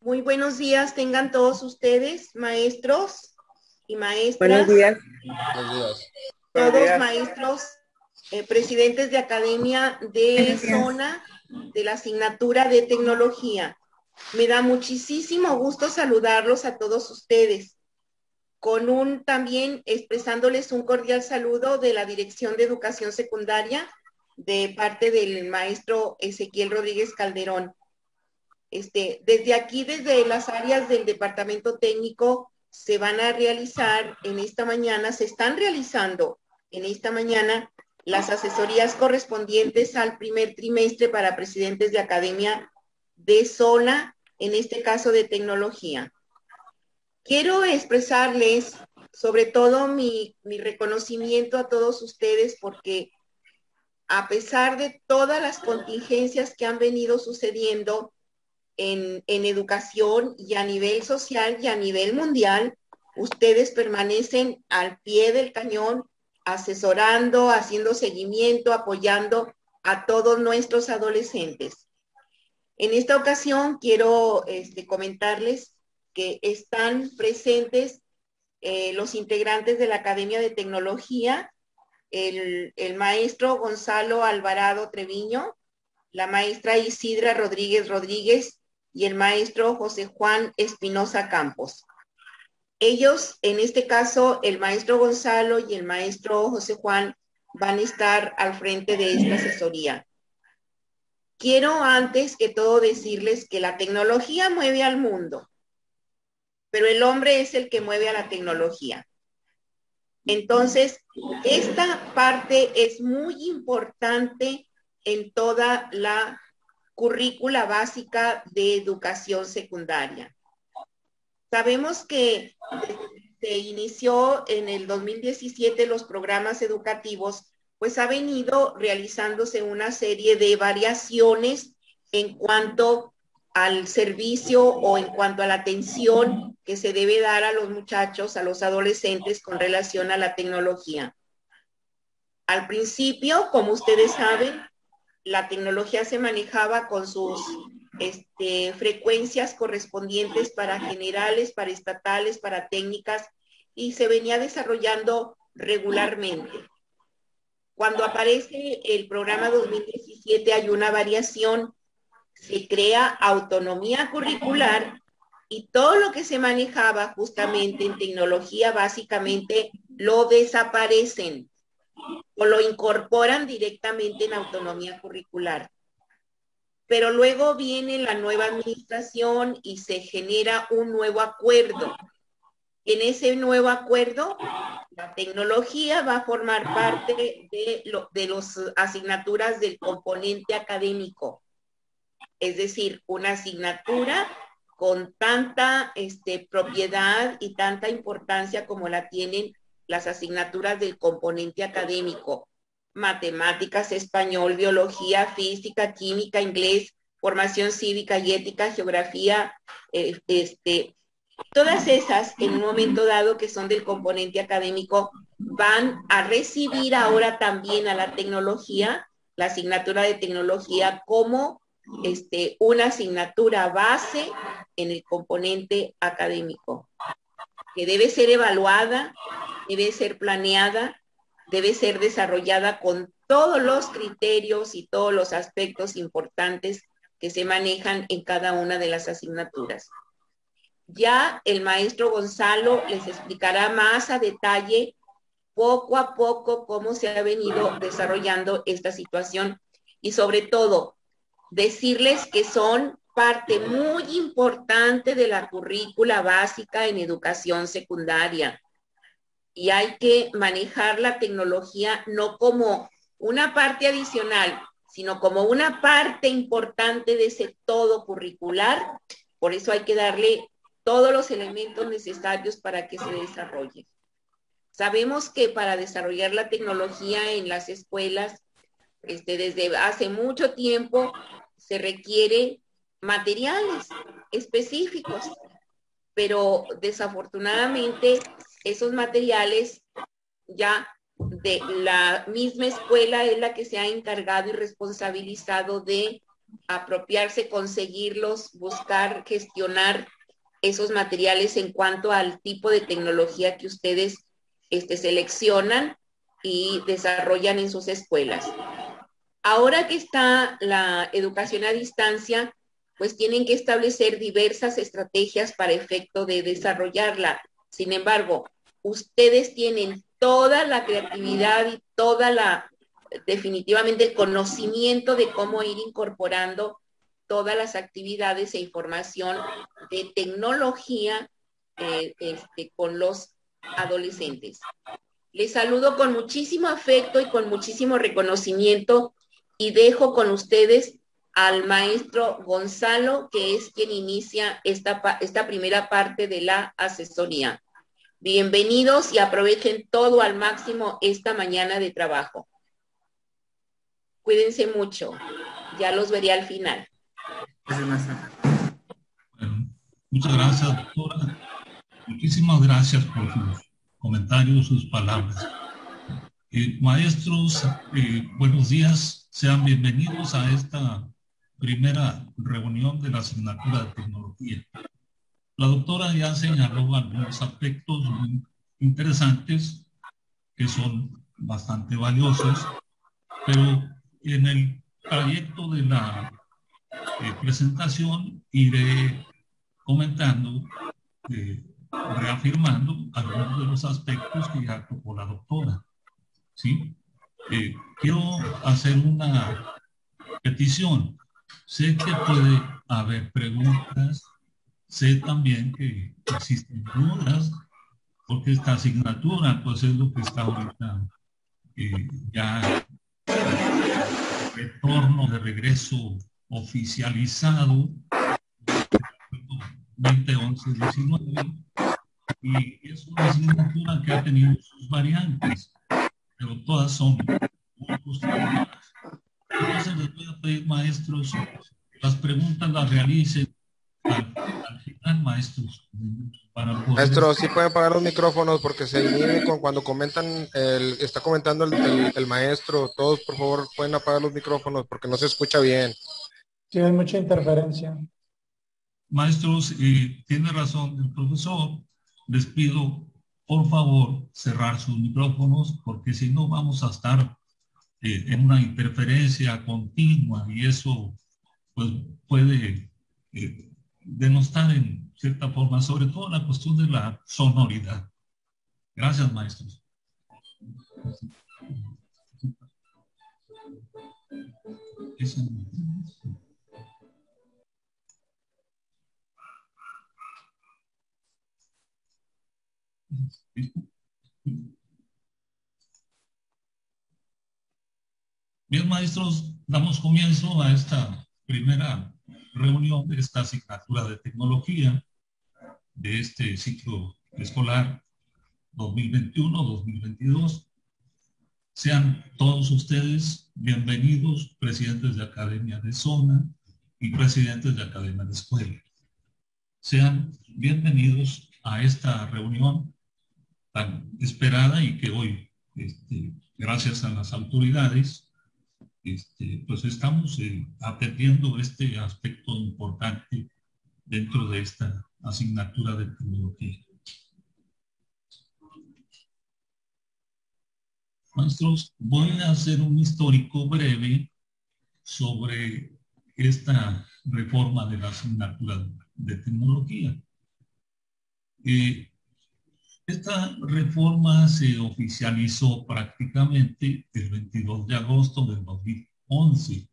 Muy buenos días, tengan todos ustedes, maestros y Buenos maestras, días. Buenos días. Buenos todos días. maestros, presidentes de academia de zona de la asignatura de tecnología. Me da muchísimo gusto saludarlos a todos ustedes, con también expresándoles un cordial saludo de la Dirección de Educación Secundaria de parte del maestro Ezequiel Rodríguez Calderón. Desde aquí, desde las áreas del departamento técnico, se van a realizar en esta mañana, se están realizando en esta mañana las asesorías correspondientes al primer trimestre para presidentes de academia de zona, en este caso de tecnología. Quiero expresarles sobre todo mi reconocimiento a todos ustedes porque a pesar de todas las contingencias que han venido sucediendo, en educación y a nivel social y a nivel mundial, ustedes permanecen al pie del cañón, asesorando, haciendo seguimiento, apoyando a todos nuestros adolescentes. En esta ocasión quiero comentarles que están presentes los integrantes de la Academia de Tecnología, el maestro Gonzalo Alvarado Treviño, la maestra Isidra Rodríguez Rodríguez y el maestro José Juan Espinosa Campos. Ellos, en este caso, el maestro Gonzalo y el maestro José Juan van a estar al frente de esta asesoría. Quiero antes que todo decirles que la tecnología mueve al mundo, pero el hombre es el que mueve a la tecnología. Entonces, esta parte es muy importante en toda la currícula básica de educación secundaria. Sabemos que se inició en el 2017 los programas educativos, pues ha venido realizándose una serie de variaciones en cuanto al servicio o en cuanto a la atención que se debe dar a los muchachos, a los adolescentes con relación a la tecnología. Al principio, como ustedes saben, la tecnología se manejaba con sus frecuencias correspondientes para generales, para estatales, para técnicas, y se venía desarrollando regularmente. Cuando aparece el programa 2017 hay una variación, se crea autonomía curricular y todo lo que se manejaba justamente en tecnología básicamente lo desaparecen o lo incorporan directamente en autonomía curricular. Pero luego viene la nueva administración y se genera un nuevo acuerdo. En ese nuevo acuerdo, la tecnología va a formar parte de las asignaturas del componente académico. Es decir, una asignatura con tanta propiedad y tanta importancia como la tienen las asignaturas del componente académico: matemáticas, español, biología, física, química, inglés, formación cívica y ética, geografía, todas esas en un momento dado que son del componente académico van a recibir ahora también a la tecnología, la asignatura de tecnología como una asignatura base en el componente académico, que debe ser evaluada, debe ser planeada, debe ser desarrollada con todos los criterios y todos los aspectos importantes que se manejan en cada una de las asignaturas. Ya el maestro Gonzalo les explicará más a detalle, poco a poco, cómo se ha venido desarrollando esta situación y sobre todo decirles que son parte muy importante de la currícula básica en educación secundaria. Y hay que manejar la tecnología no como una parte adicional, sino como una parte importante de ese todo curricular. Por eso hay que darle todos los elementos necesarios para que se desarrolle. Sabemos que para desarrollar la tecnología en las escuelas, desde hace mucho tiempo se requiere materiales específicos, pero desafortunadamente esos materiales ya de la misma escuela es la que se ha encargado y responsabilizado de apropiarse, conseguirlos, buscar, gestionar esos materiales en cuanto al tipo de tecnología que ustedes seleccionan y desarrollan en sus escuelas. Ahora que está la educación a distancia, pues tienen que establecer diversas estrategias para efecto de desarrollarla. Sin embargo, ustedes tienen toda la creatividad y definitivamente el conocimiento de cómo ir incorporando todas las actividades e información de tecnología con los adolescentes. Les saludo con muchísimo afecto y con muchísimo reconocimiento y dejo con ustedes al maestro Gonzalo, que es quien inicia esta primera parte de la asesoría. Bienvenidos y aprovechen todo al máximo esta mañana de trabajo. Cuídense mucho. Ya los veré al final. Bueno, muchas gracias, doctora. Muchísimas gracias por sus comentarios, sus palabras. Maestros, buenos días. Sean bienvenidos a esta primera reunión de la asignatura de tecnología. La doctora ya señaló algunos aspectos muy interesantes que son bastante valiosos, pero en el trayecto de la presentación iré comentando, reafirmando algunos de los aspectos que ya tocó la doctora. ¿Sí? Quiero hacer una petición. Sé que puede haber preguntas, sé también que existen dudas, porque esta asignatura pues es lo que está ahorita ya retorno de regreso oficializado 2011-19, y es una asignatura que ha tenido sus variantes, pero todas son muy constructivas. Entonces les voy a pedir, maestros, que las preguntas las realicen al final, maestros. Maestro, sí pueden apagar los micrófonos porque se inhibe cuando comentan, está comentando el maestro. Todos, por favor, pueden apagar los micrófonos porque no se escucha bien. Sí, hay mucha interferencia. Maestros, tiene razón el profesor. Les pido, por favor, cerrar sus micrófonos, porque si no vamos a estar en una interferencia continua y eso pues puede denostar en cierta forma, sobre todo la cuestión de la sonoridad. Gracias, maestros. Bien, maestros, damos comienzo a esta primera reunión de esta asignatura de tecnología de este ciclo escolar 2021-2022. Sean todos ustedes bienvenidos, presidentes de Academia de Zona y presidentes de Academia de Escuela. Sean bienvenidos a esta reunión tan esperada y que hoy, gracias a las autoridades, pues estamos atendiendo este aspecto importante dentro de esta asignatura de tecnología. Maestros, voy a hacer un histórico breve sobre esta reforma de la asignatura de tecnología. Esta reforma se oficializó prácticamente el 22 de agosto del 2011.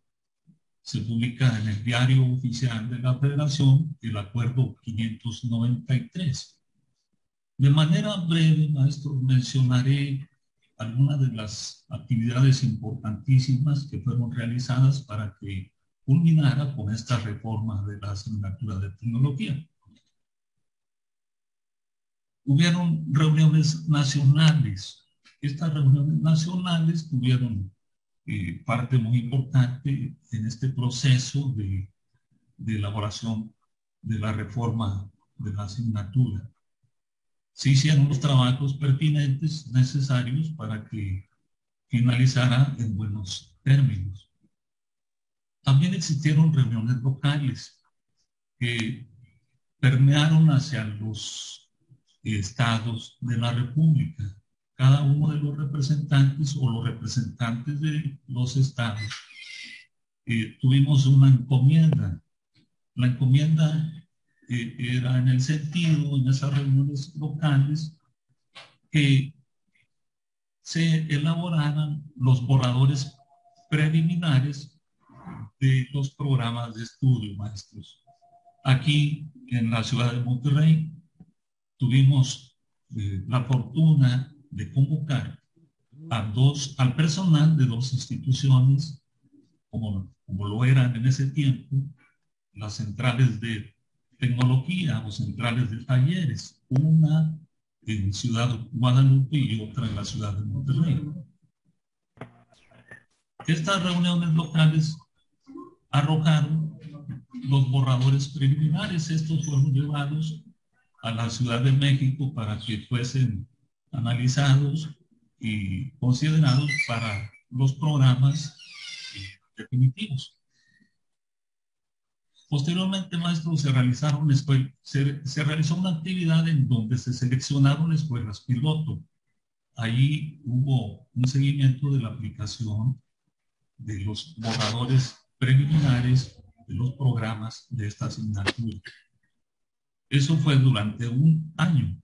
Se publica en el Diario Oficial de la Federación el Acuerdo 593. De manera breve, maestros, mencionaré algunas de las actividades importantísimas que fueron realizadas para que culminara con esta reforma de la asignatura de tecnología. Hubieron reuniones nacionales. Estas reuniones nacionales tuvieron parte muy importante en este proceso de elaboración de la reforma de la asignatura. Se hicieron los trabajos pertinentes necesarios para que finalizara en buenos términos. También existieron reuniones locales que permearon hacia los estados de la República. Cada uno de los representantes o los representantes de los estados tuvimos una encomienda. La encomienda era en el sentido, en esas reuniones locales, que se elaboraran los borradores preliminares de los programas de estudio, maestros. Aquí, en la ciudad de Monterrey, tuvimos la fortuna de convocar al personal de dos instituciones, como lo eran en ese tiempo, las centrales de tecnología o centrales de talleres, una en Ciudad Guadalupe y otra en la ciudad de Monterrey. Estas reuniones locales arrojaron los borradores preliminares. Estos fueron llevados a la Ciudad de México para que fuesen analizados y considerados para los programas definitivos. Posteriormente, maestros, se realizó una actividad en donde se seleccionaron escuelas piloto. Ahí hubo un seguimiento de la aplicación de los borradores preliminares de los programas de esta asignatura. Eso fue durante un año.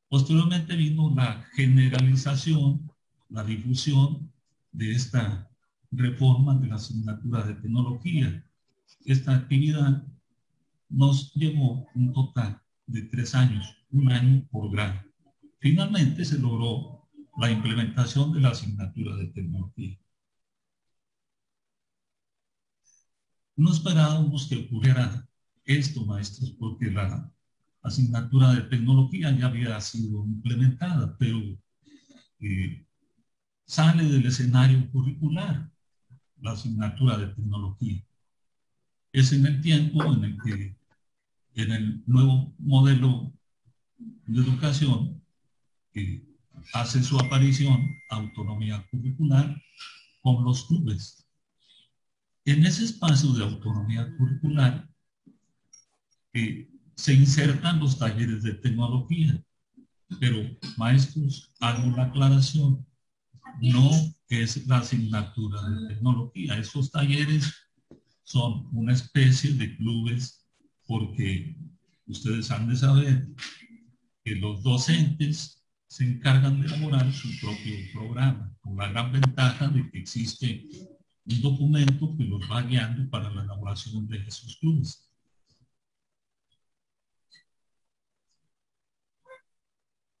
Posteriormente vino la generalización, la difusión de esta reforma de la asignatura de tecnología. Esta actividad nos llevó un total de 3 años, un año por grado. Finalmente se logró la implementación de la asignatura de tecnología. No esperábamos que ocurriera esto, maestros, porque la asignatura de tecnología ya había sido implementada, pero sale del escenario curricular la asignatura de tecnología. Es en el tiempo en el que en el nuevo modelo de educación hace su aparición autonomía curricular con los clubes. En ese espacio de autonomía curricular se insertan los talleres de tecnología, pero maestros, hago la aclaración, no es la asignatura de tecnología. Esos talleres son una especie de clubes porque ustedes han de saber que los docentes se encargan de elaborar su propio programa, con la gran ventaja de que existe un documento que los va guiando para la elaboración de esos clubes.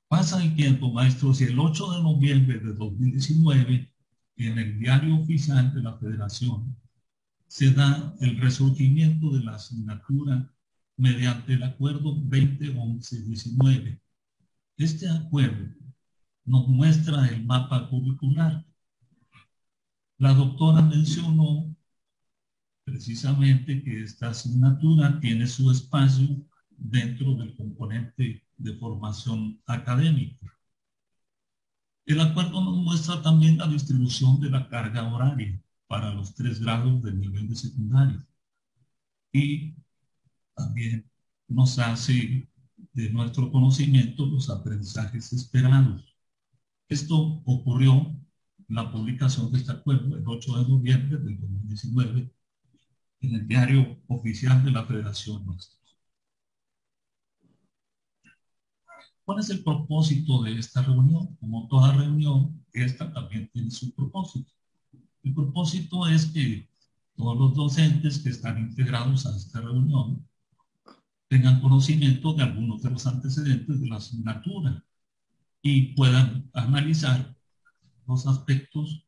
Pasa el tiempo, maestros, y el 8 de noviembre de 2019, en el diario oficial de la Federación, se da el resurgimiento de la asignatura mediante el acuerdo 2011-19. Este acuerdo nos muestra el mapa curricular. La doctora mencionó precisamente que esta asignatura tiene su espacio dentro del componente de formación académica. El acuerdo nos muestra también la distribución de la carga horaria para los 3 grados del nivel de secundaria. Y también nos hace de nuestro conocimiento los aprendizajes esperados. Esto ocurrió en la publicación de este acuerdo el 8 de noviembre del 2019 en el diario oficial de la Federación Nuestra. ¿Cuál es el propósito de esta reunión? Como toda reunión, esta también tiene su propósito. El propósito es que todos los docentes que están integrados a esta reunión tengan conocimiento de algunos de los antecedentes de la asignatura y puedan analizar los aspectos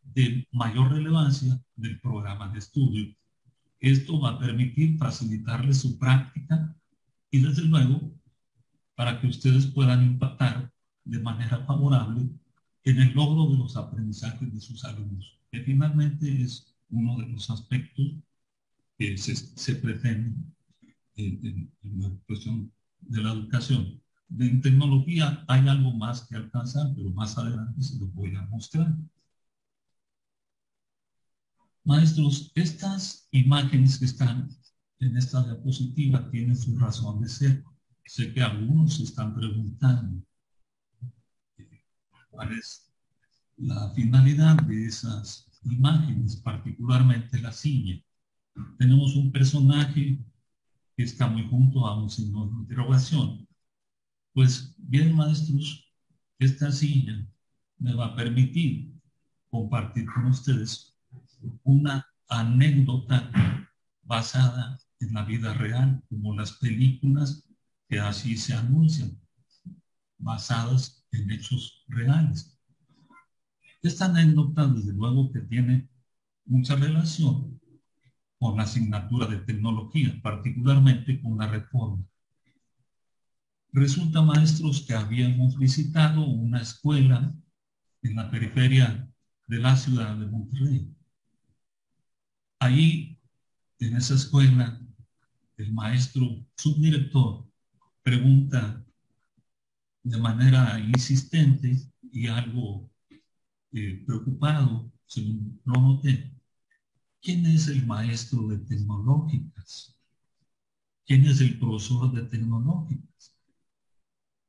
de mayor relevancia del programa de estudio. Esto va a permitir facilitarles su práctica y, desde luego, para que ustedes puedan impactar de manera favorable en el logro de los aprendizajes de sus alumnos, que finalmente es uno de los aspectos que se pretenden en la cuestión de la educación. En tecnología hay algo más que alcanzar, pero más adelante se lo voy a mostrar. Maestros, estas imágenes que están en esta diapositiva tienen su razón de ser. Sé que algunos se están preguntando cuál es la finalidad de esas imágenes, particularmente la silla. Tenemos un personaje que está muy junto a un signo de interrogación. Pues bien, maestros, esta silla me va a permitir compartir con ustedes una anécdota basada en la vida real, como las películas que así se anuncian, basadas en hechos reales. Esta anécdota, desde luego, que tiene mucha relación con la asignatura de tecnología, particularmente con la reforma. Resulta, maestros, que habíamos visitado una escuela en la periferia de la ciudad de Monterrey. Allí, en esa escuela, el maestro subdirector pregunta de manera insistente y algo preocupado, según lo noté, ¿quién es el maestro de tecnológicas? ¿Quién es el profesor de tecnológicas?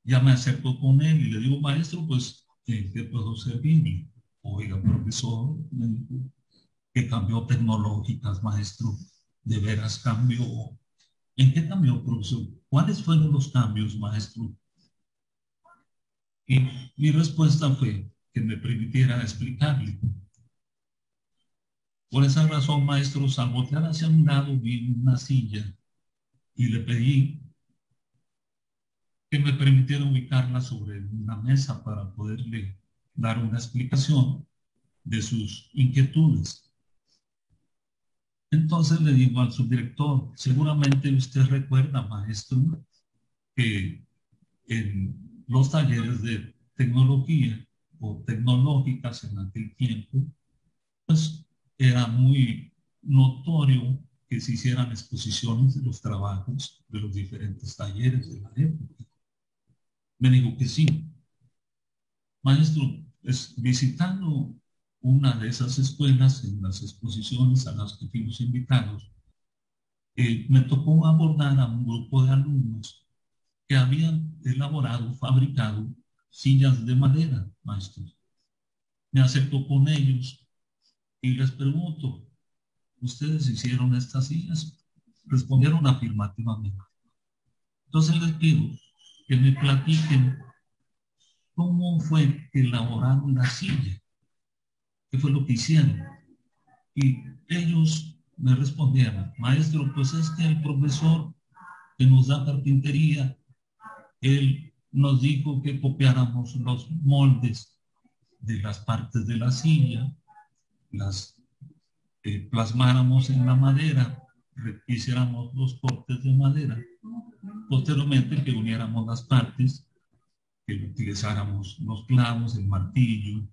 Ya me acerco con él y le digo, maestro, pues, ¿en qué puedo servirle? Oiga, profesor, me dijo, ¿qué cambió tecnológicas, maestro? ¿De veras cambió? ¿En qué cambió, profesor? ¿Cuáles fueron los cambios, maestro? Y mi respuesta fue que me permitiera explicarle. Por esa razón, maestro, al voltear hacia un lado, vi una silla y le pedí que me permitiera ubicarla sobre una mesa para poderle dar una explicación de sus inquietudes. Entonces le digo al subdirector, seguramente usted recuerda, maestro, que en los talleres de tecnología o tecnológicas en aquel tiempo, pues era muy notorio que se hicieran exposiciones de los trabajos de los diferentes talleres de la época. Me dijo que sí. Maestro, visitando una de esas escuelas en las exposiciones a las que fuimos invitados, me tocó abordar a un grupo de alumnos que habían elaborado, fabricado sillas de madera, maestros. Me acerco con ellos y les pregunto, ¿ustedes hicieron estas sillas? Respondieron afirmativamente. Entonces les pido que me platiquen cómo fue que elaboraron la silla, qué fue lo que hicieron. Y ellos me respondieron, maestro, pues es que el profesor que nos da carpintería, él nos dijo que copiáramos los moldes de las partes de la silla, las plasmáramos en la madera, hiciéramos los cortes de madera, posteriormente que uniéramos las partes, que utilizáramos los clavos, el martillo,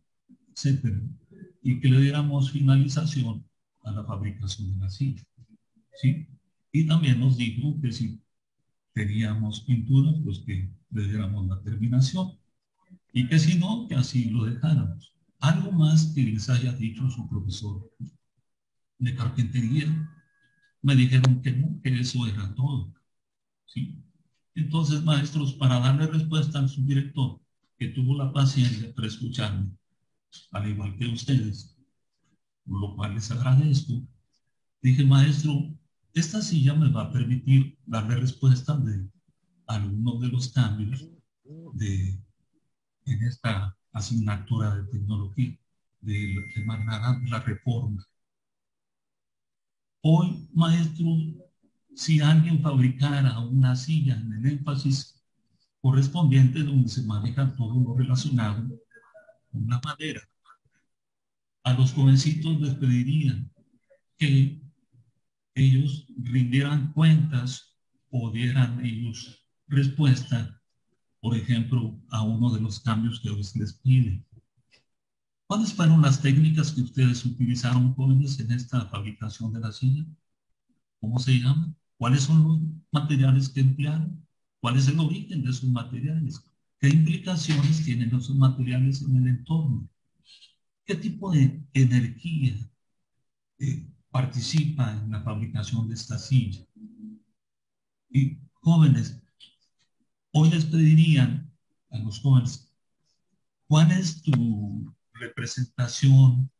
etcétera, y que le diéramos finalización a la fabricación de la silla, ¿sí? Y también nos dijo que si teníamos pinturas, pues que le diéramos la terminación, y que si no, que así lo dejáramos. Algo más que les haya dicho su profesor de carpintería, me dijeron que no, que eso era todo, ¿sí? Entonces, maestros, para darle respuesta al subdirector, que tuvo la paciencia para escucharme, al igual que ustedes, por lo cual les agradezco, dije, maestro, esta silla me va a permitir darle respuesta de algunos de los cambios en esta asignatura de tecnología, de lo que emanará la reforma. Hoy, maestro, si alguien fabricara una silla en el énfasis correspondiente donde se maneja todo lo relacionado con la madera, a los jovencitos les pedirían que ellos rindieran cuentas o dieran ellos respuesta, por ejemplo, a uno de los cambios que hoy se les pide. ¿Cuáles fueron las técnicas que ustedes utilizaron, jóvenes, en esta fabricación de la silla? ¿Cómo se llama? ¿Cuáles son los materiales que emplearon? ¿Cuál es el origen de esos materiales? ¿Qué implicaciones tienen esos materiales en el entorno? ¿Qué tipo de energía participa en la fabricación de esta silla. Y jóvenes, hoy les pedirían a los jóvenes, ¿cuál es tu representación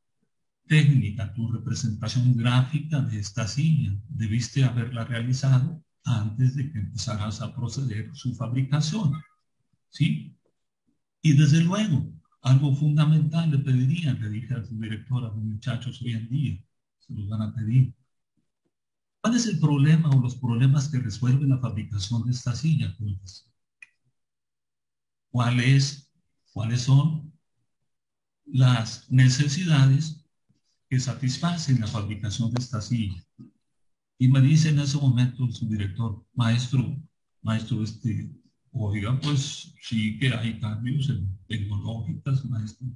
técnica, tu representación gráfica de esta silla? Debiste haberla realizado antes de que empezaras a proceder su fabricación, ¿sí? Y desde luego, algo fundamental le pedirían, le dije a su directora, a los muchachos hoy en día, se los van a pedir. ¿Cuál es el problema o los problemas que resuelve la fabricación de esta silla? ¿Cuáles son las necesidades que satisfacen la fabricación de esta silla? Y me dice en ese momento su director, maestro, oiga, pues sí que hay cambios tecnológicos, maestro.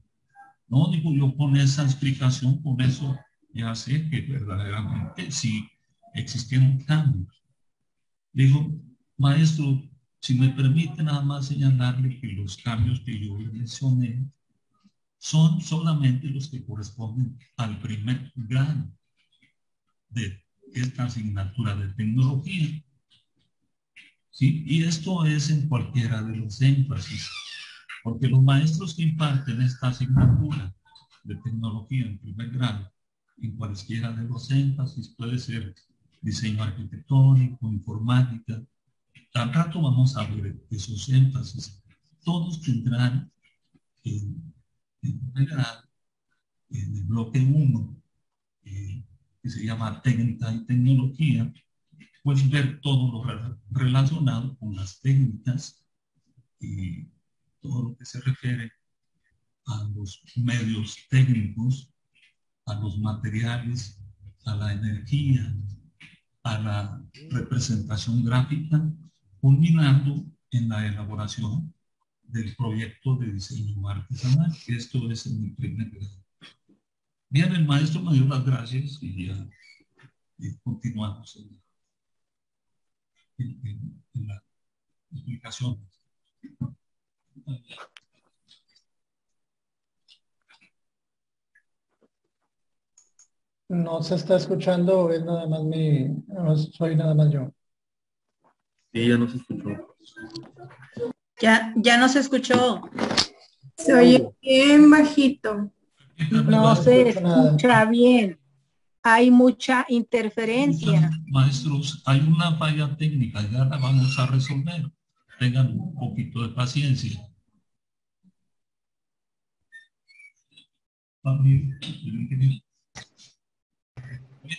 No, digo, yo con esa explicación, con eso ya sé que verdaderamente sí existieron cambios. Digo, maestro, si me permite nada más señalarle que los cambios que yo le mencioné son solamente los que corresponden al primer grado de esta asignatura de tecnología. ¿Sí? Y esto es en cualquiera de los énfasis, porque los maestros que imparten esta asignatura de tecnología en primer grado, en cualquiera de los énfasis, puede ser diseño arquitectónico, informática. Al rato vamos a ver esos énfasis. Todos tendrán en primer grado, en el bloque 1, que se llama técnica y tecnología, puedes ver todo lo relacionado con las técnicas y todo lo que se refiere a los medios técnicos, a los materiales, a la energía, a la representación gráfica, culminando en la elaboración del proyecto de diseño artesanal. Esto es en el primer grado. Bien, el maestro me dio las gracias y ya continuamos en la explicación. No se está escuchando, es nada más soy nada más yo. Sí, ya no se escuchó. Ya no se escuchó. Se oye bien bajito. No se escucha bien. Hay mucha interferencia. Maestros, hay una falla técnica, ya la vamos a resolver. Tengan un poquito de paciencia.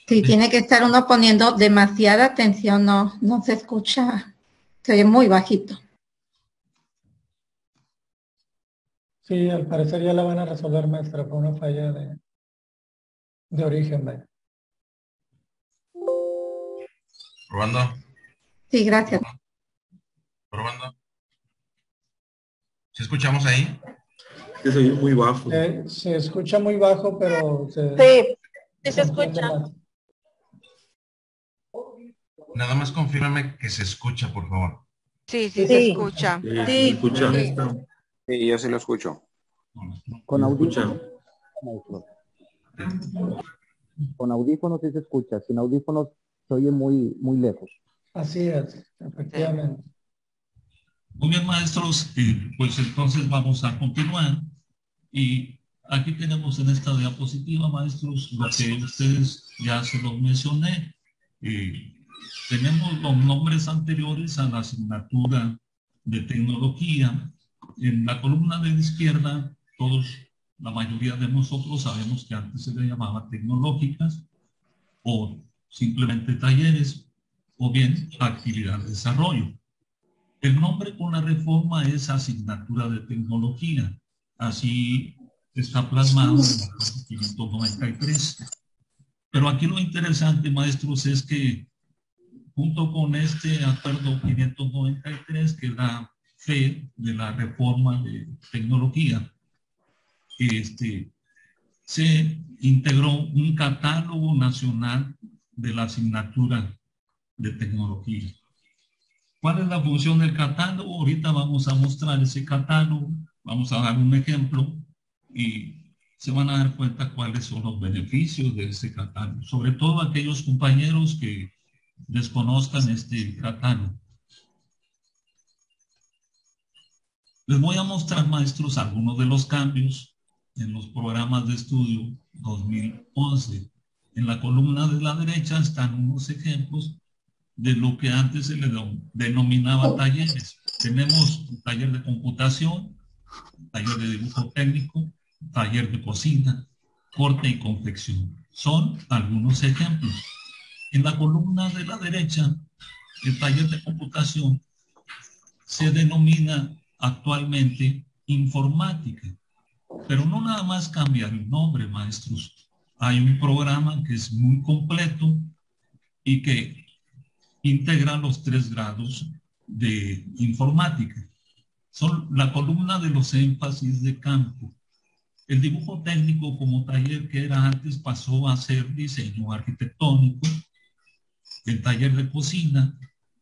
Sí, tiene que estar uno poniendo demasiada atención, no se escucha, se oye muy bajito. Sí, al parecer ya la van a resolver, maestra, por una falla de origen. ¿Vale? ¿Probando? Sí, gracias. ¿Probando? ¿Sí escuchamos ahí? Que se oye muy bajo. Se escucha muy bajo, pero Sí, se escucha. Nada más confírmame que se escucha, por favor. Sí, se escucha. Sí, se escucha. Sí, yo sí lo escucho. Con audífonos. Con audífonos sí se escucha, sin audífonos se oye muy lejos. Así es, efectivamente. Muy bien, maestros, pues entonces vamos a continuar. Y aquí tenemos en esta diapositiva, maestros, lo que ustedes ya se los mencioné. Tenemos los nombres anteriores a la asignatura de tecnología. En la columna de la izquierda, la mayoría de nosotros sabemos que antes se le llamaba tecnológicas o simplemente talleres o bien actividad de desarrollo. El nombre con la reforma es asignatura de tecnología. Así está plasmado en el acuerdo 593. Pero aquí lo interesante, maestros, es que junto con este acuerdo 593, que da fe de la reforma de tecnología, se integró un catálogo nacional de la asignatura de tecnología. ¿Cuál es la función del catálogo? Ahorita vamos a mostrar ese catálogo, vamos a dar un ejemplo y se van a dar cuenta cuáles son los beneficios de ese catálogo, sobre todo aquellos compañeros que desconozcan este catálogo. Les voy a mostrar, maestros, algunos de los cambios en los programas de estudio 2011. En la columna de la derecha están unos ejemplos de lo que antes se le denominaba talleres. Tenemos un taller de computación, taller de dibujo técnico, taller de cocina, corte y confección. Son algunos ejemplos. En la columna de la derecha, el taller de computación se denomina actualmente informática, pero no nada más cambia el nombre, maestros. Hay un programa que es muy completo y que integra los 3 grados de informática. Son la columna de los énfasis de campo. El dibujo técnico como taller que era antes pasó a ser diseño arquitectónico. El taller de cocina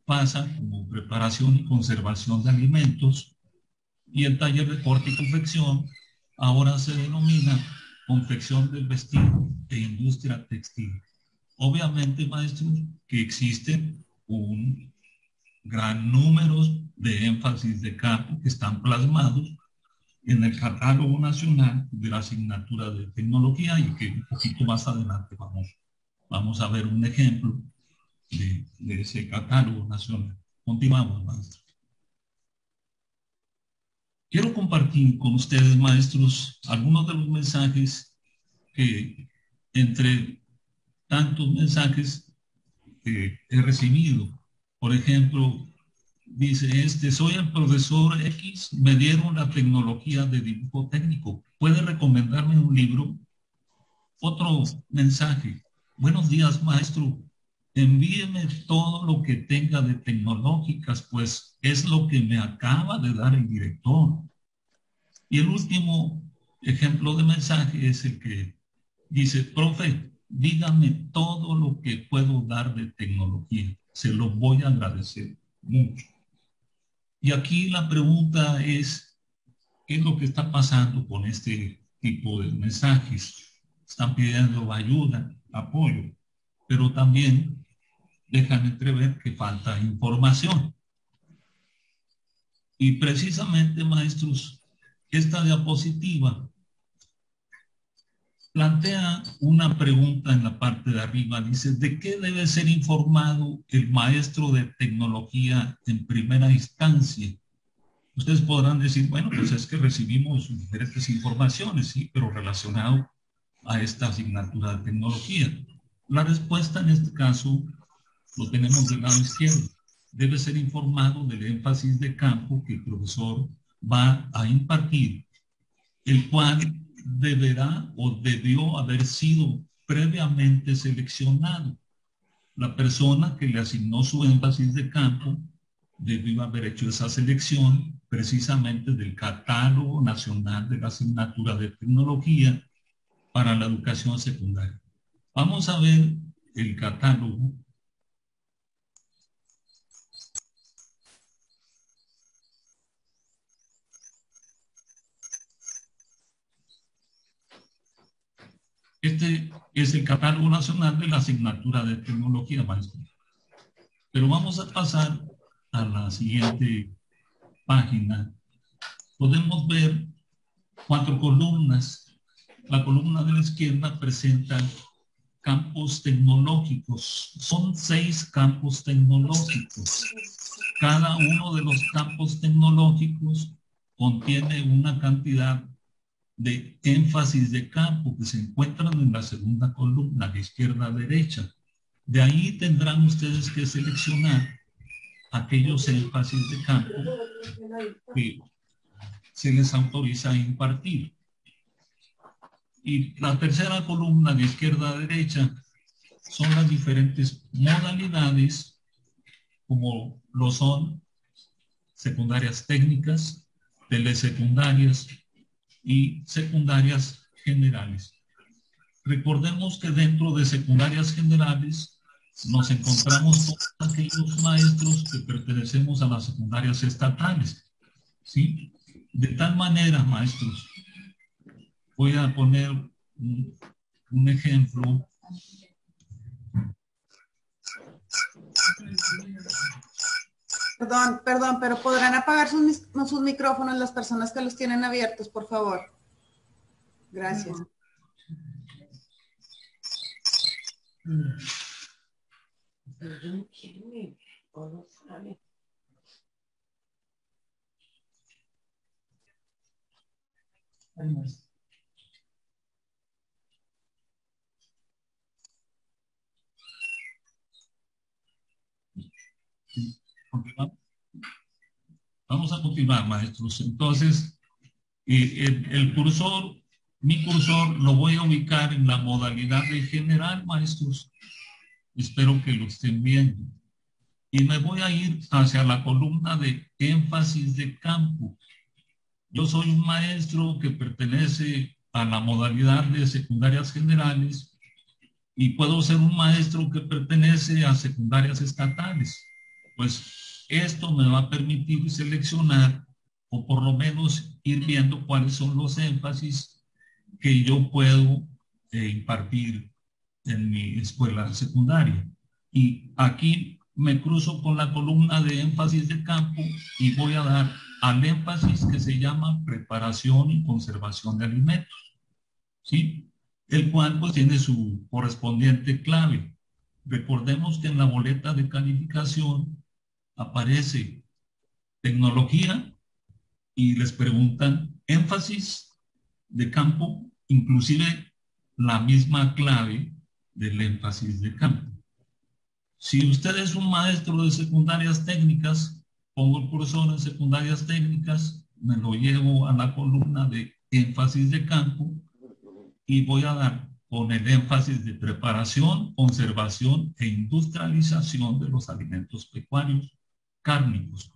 pasa como preparación y conservación de alimentos. Y el taller de corte y confección ahora se denomina confección del vestido e industria textil. Obviamente, maestros, que existen un gran número de énfasis de campo que están plasmados en el catálogo nacional de la asignatura de tecnología y que un poquito más adelante vamos a ver un ejemplo de ese catálogo nacional. Continuamos, maestro. Quiero compartir con ustedes, maestros, algunos de los mensajes que, entre tantos mensajes que he recibido, por ejemplo, dice soy el profesor X, me dieron la tecnología de dibujo técnico, ¿puede recomendarme un libro? Otro mensaje, buenos días, maestro, envíeme todo lo que tenga de tecnológicas, pues es lo que me acaba de dar el director. Y el último ejemplo de mensaje es el que dice, profe, dígame todo lo que puedo dar de tecnología, se lo voy a agradecer mucho. Y aquí la pregunta es, ¿qué es lo que está pasando con este tipo de mensajes? Están pidiendo ayuda, apoyo, pero también dejan entrever que falta información. Y precisamente, maestros, esta diapositiva plantea una pregunta en la parte de arriba. Dice, ¿de qué debe ser informado el maestro de tecnología en primera instancia? Ustedes podrán decir, bueno, pues es que recibimos diferentes informaciones, sí, pero relacionado a esta asignatura de tecnología. La respuesta en este caso lo tenemos del lado izquierdo. Debe ser informado del énfasis de campo que el profesor va a impartir, el cual deberá o debió haber sido previamente seleccionado. La persona que le asignó su énfasis de campo debió haber hecho esa selección precisamente del Catálogo Nacional de la Asignatura de Tecnología para la Educación Secundaria. Vamos a ver el catálogo. Este es el Catálogo Nacional de la Asignatura de Tecnología, maestro. Pero vamos a pasar a la siguiente página. Podemos ver 4 columnas. La columna de la izquierda presenta campos tecnológicos. Son 6 campos tecnológicos. Cada uno de los campos tecnológicos contiene una cantidad de énfasis de campo que se encuentran en la segunda columna, de izquierda a derecha. De ahí tendrán ustedes que seleccionar aquellos énfasis de campo que se les autoriza a impartir. Y la tercera columna, de izquierda a derecha, son las diferentes modalidades, como lo son secundarias técnicas, telesecundarias y secundarias generales. Recordemos que dentro de secundarias generales nos encontramos todos aquellos maestros que pertenecemos a las secundarias estatales, ¿sí? De tal manera, maestros, Voy a poner un ejemplo. Perdón, pero podrán apagar sus micrófonos las personas que los tienen abiertos, por favor. Gracias. Vamos a continuar, maestros. Entonces, el cursor, mi cursor lo voy a ubicar en la modalidad de general, maestros. Espero que lo estén viendo. Y me voy a ir hacia la columna de énfasis de campo. Yo soy un maestro que pertenece a la modalidad de secundarias generales y puedo ser un maestro que pertenece a secundarias estatales. Pues esto me va a permitir seleccionar o por lo menos ir viendo cuáles son los énfasis que yo puedo impartir en mi escuela secundaria. Y aquí me cruzo con la columna de énfasis de campo y voy a dar al énfasis que se llama preparación y conservación de alimentos, ¿sí? El cual pues tiene su correspondiente clave. Recordemos que en la boleta de calificación aparece tecnología y les preguntan énfasis de campo, inclusive la misma clave del énfasis de campo. Si usted es un maestro de secundarias técnicas, pongo el cursor en secundarias técnicas, me lo llevo a la columna de énfasis de campo y voy a dar con el énfasis de preparación, conservación e industrialización de los alimentos pecuarios cárnicos.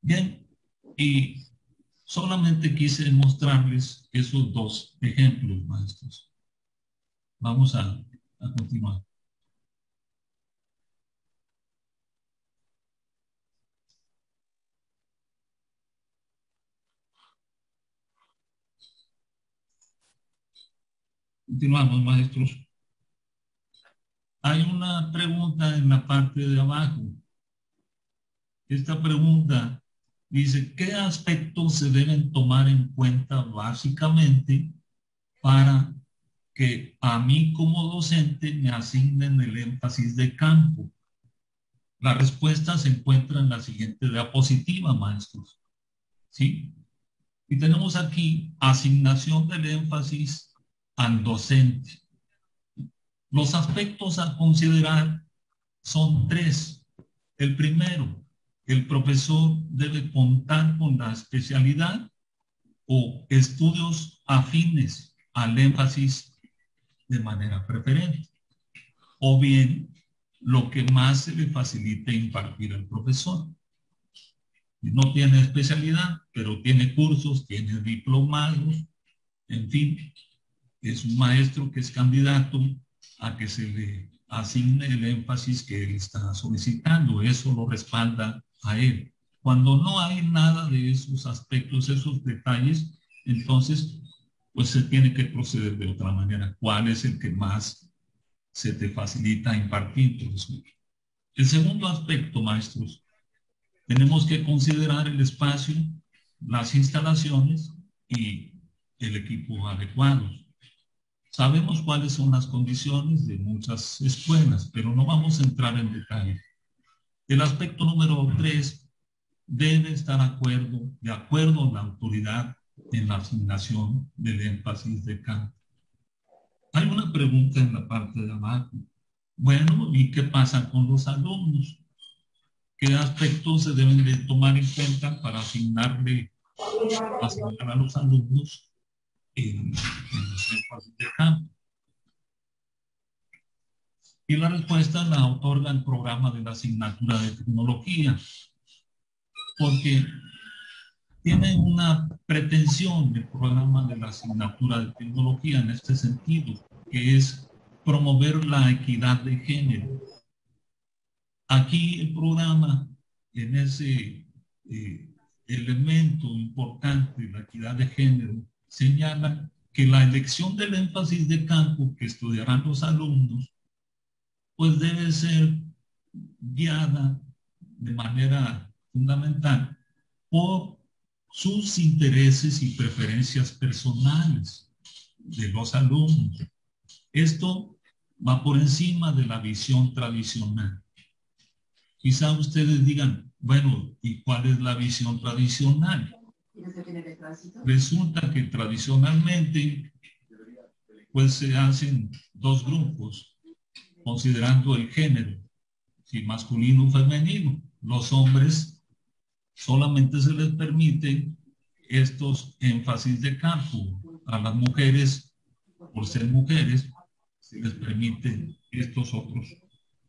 Bien, y solamente quise mostrarles esos dos ejemplos, maestros. Vamos a continuar. Continuamos, maestros. Hay una pregunta en la parte de abajo. Esta pregunta dice, ¿qué aspectos se deben tomar en cuenta básicamente para que a mí como docente me asignen el énfasis de campo? La respuesta se encuentra en la siguiente diapositiva, maestros. ¿Sí? Y tenemos aquí asignación del énfasis al docente. Los aspectos a considerar son tres. El primero, el profesor debe contar con la especialidad o estudios afines al énfasis de manera preferente. O bien, lo que más se le facilite impartir al profesor. No tiene especialidad, pero tiene cursos, tiene diplomados, en fin, es un maestro que es candidato a que se le asigne el énfasis que él está solicitando. Eso lo respalda a él. Cuando no hay nada de esos aspectos, esos detalles, entonces, pues se tiene que proceder de otra manera. ¿Cuál es el que más se te facilita impartir, profesor? El segundo aspecto, maestros, tenemos que considerar el espacio, las instalaciones y el equipo adecuados. Sabemos cuáles son las condiciones de muchas escuelas, pero no vamos a entrar en detalle. El aspecto número 3 debe estar de acuerdo a la autoridad en la asignación del énfasis de campo. Hay una pregunta en la parte de abajo. Bueno, ¿y qué pasa con los alumnos? ¿Qué aspectos se deben de tomar en cuenta para asignar a los alumnos en los énfasis de campo? Y la respuesta la otorga el programa de la asignatura de tecnología, porque tiene una pretensión del programa de la asignatura de tecnología en este sentido, que es promover la equidad de género. Aquí el programa, en ese elemento importante, la equidad de género, señala que la elección del énfasis de campo que estudiarán los alumnos, pues debe ser guiada de manera fundamental por sus intereses y preferencias personales de los alumnos. Esto va por encima de la visión tradicional. Quizá ustedes digan, bueno, ¿y cuál es la visión tradicional? Resulta que tradicionalmente pues se hacen dos grupos considerando el género, si masculino o femenino. Los hombres solamente se les permite estos énfasis de campo. A las mujeres, por ser mujeres, se les permite estos otros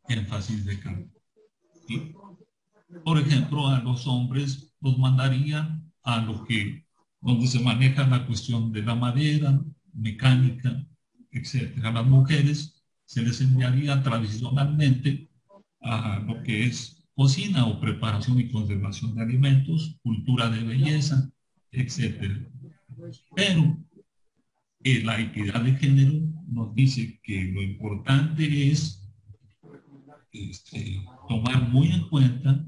énfasis de campo. Y, por ejemplo, a los hombres los mandaría a donde se maneja la cuestión de la madera, mecánica, etc. A las mujeres se les enviaría tradicionalmente a lo que es cocina o preparación y conservación de alimentos, cultura de belleza, etc. Pero la equidad de género nos dice que lo importante es tomar muy en cuenta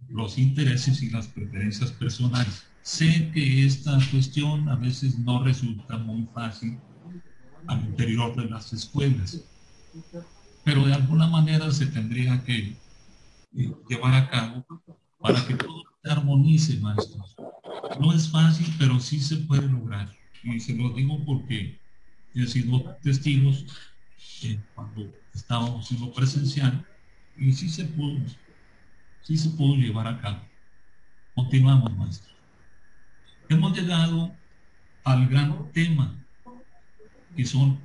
los intereses y las preferencias personales. Sé que esta cuestión a veces no resulta muy fácil al interior de las escuelas, pero de alguna manera se tendría que llevar a cabo para que todo se armonice, maestros. No es fácil, pero sí se puede lograr. Y se lo digo porque he sido testigos cuando estábamos en lo presencial y sí se pudo llevar a cabo. Continuamos, maestro. Hemos llegado al gran tema, que son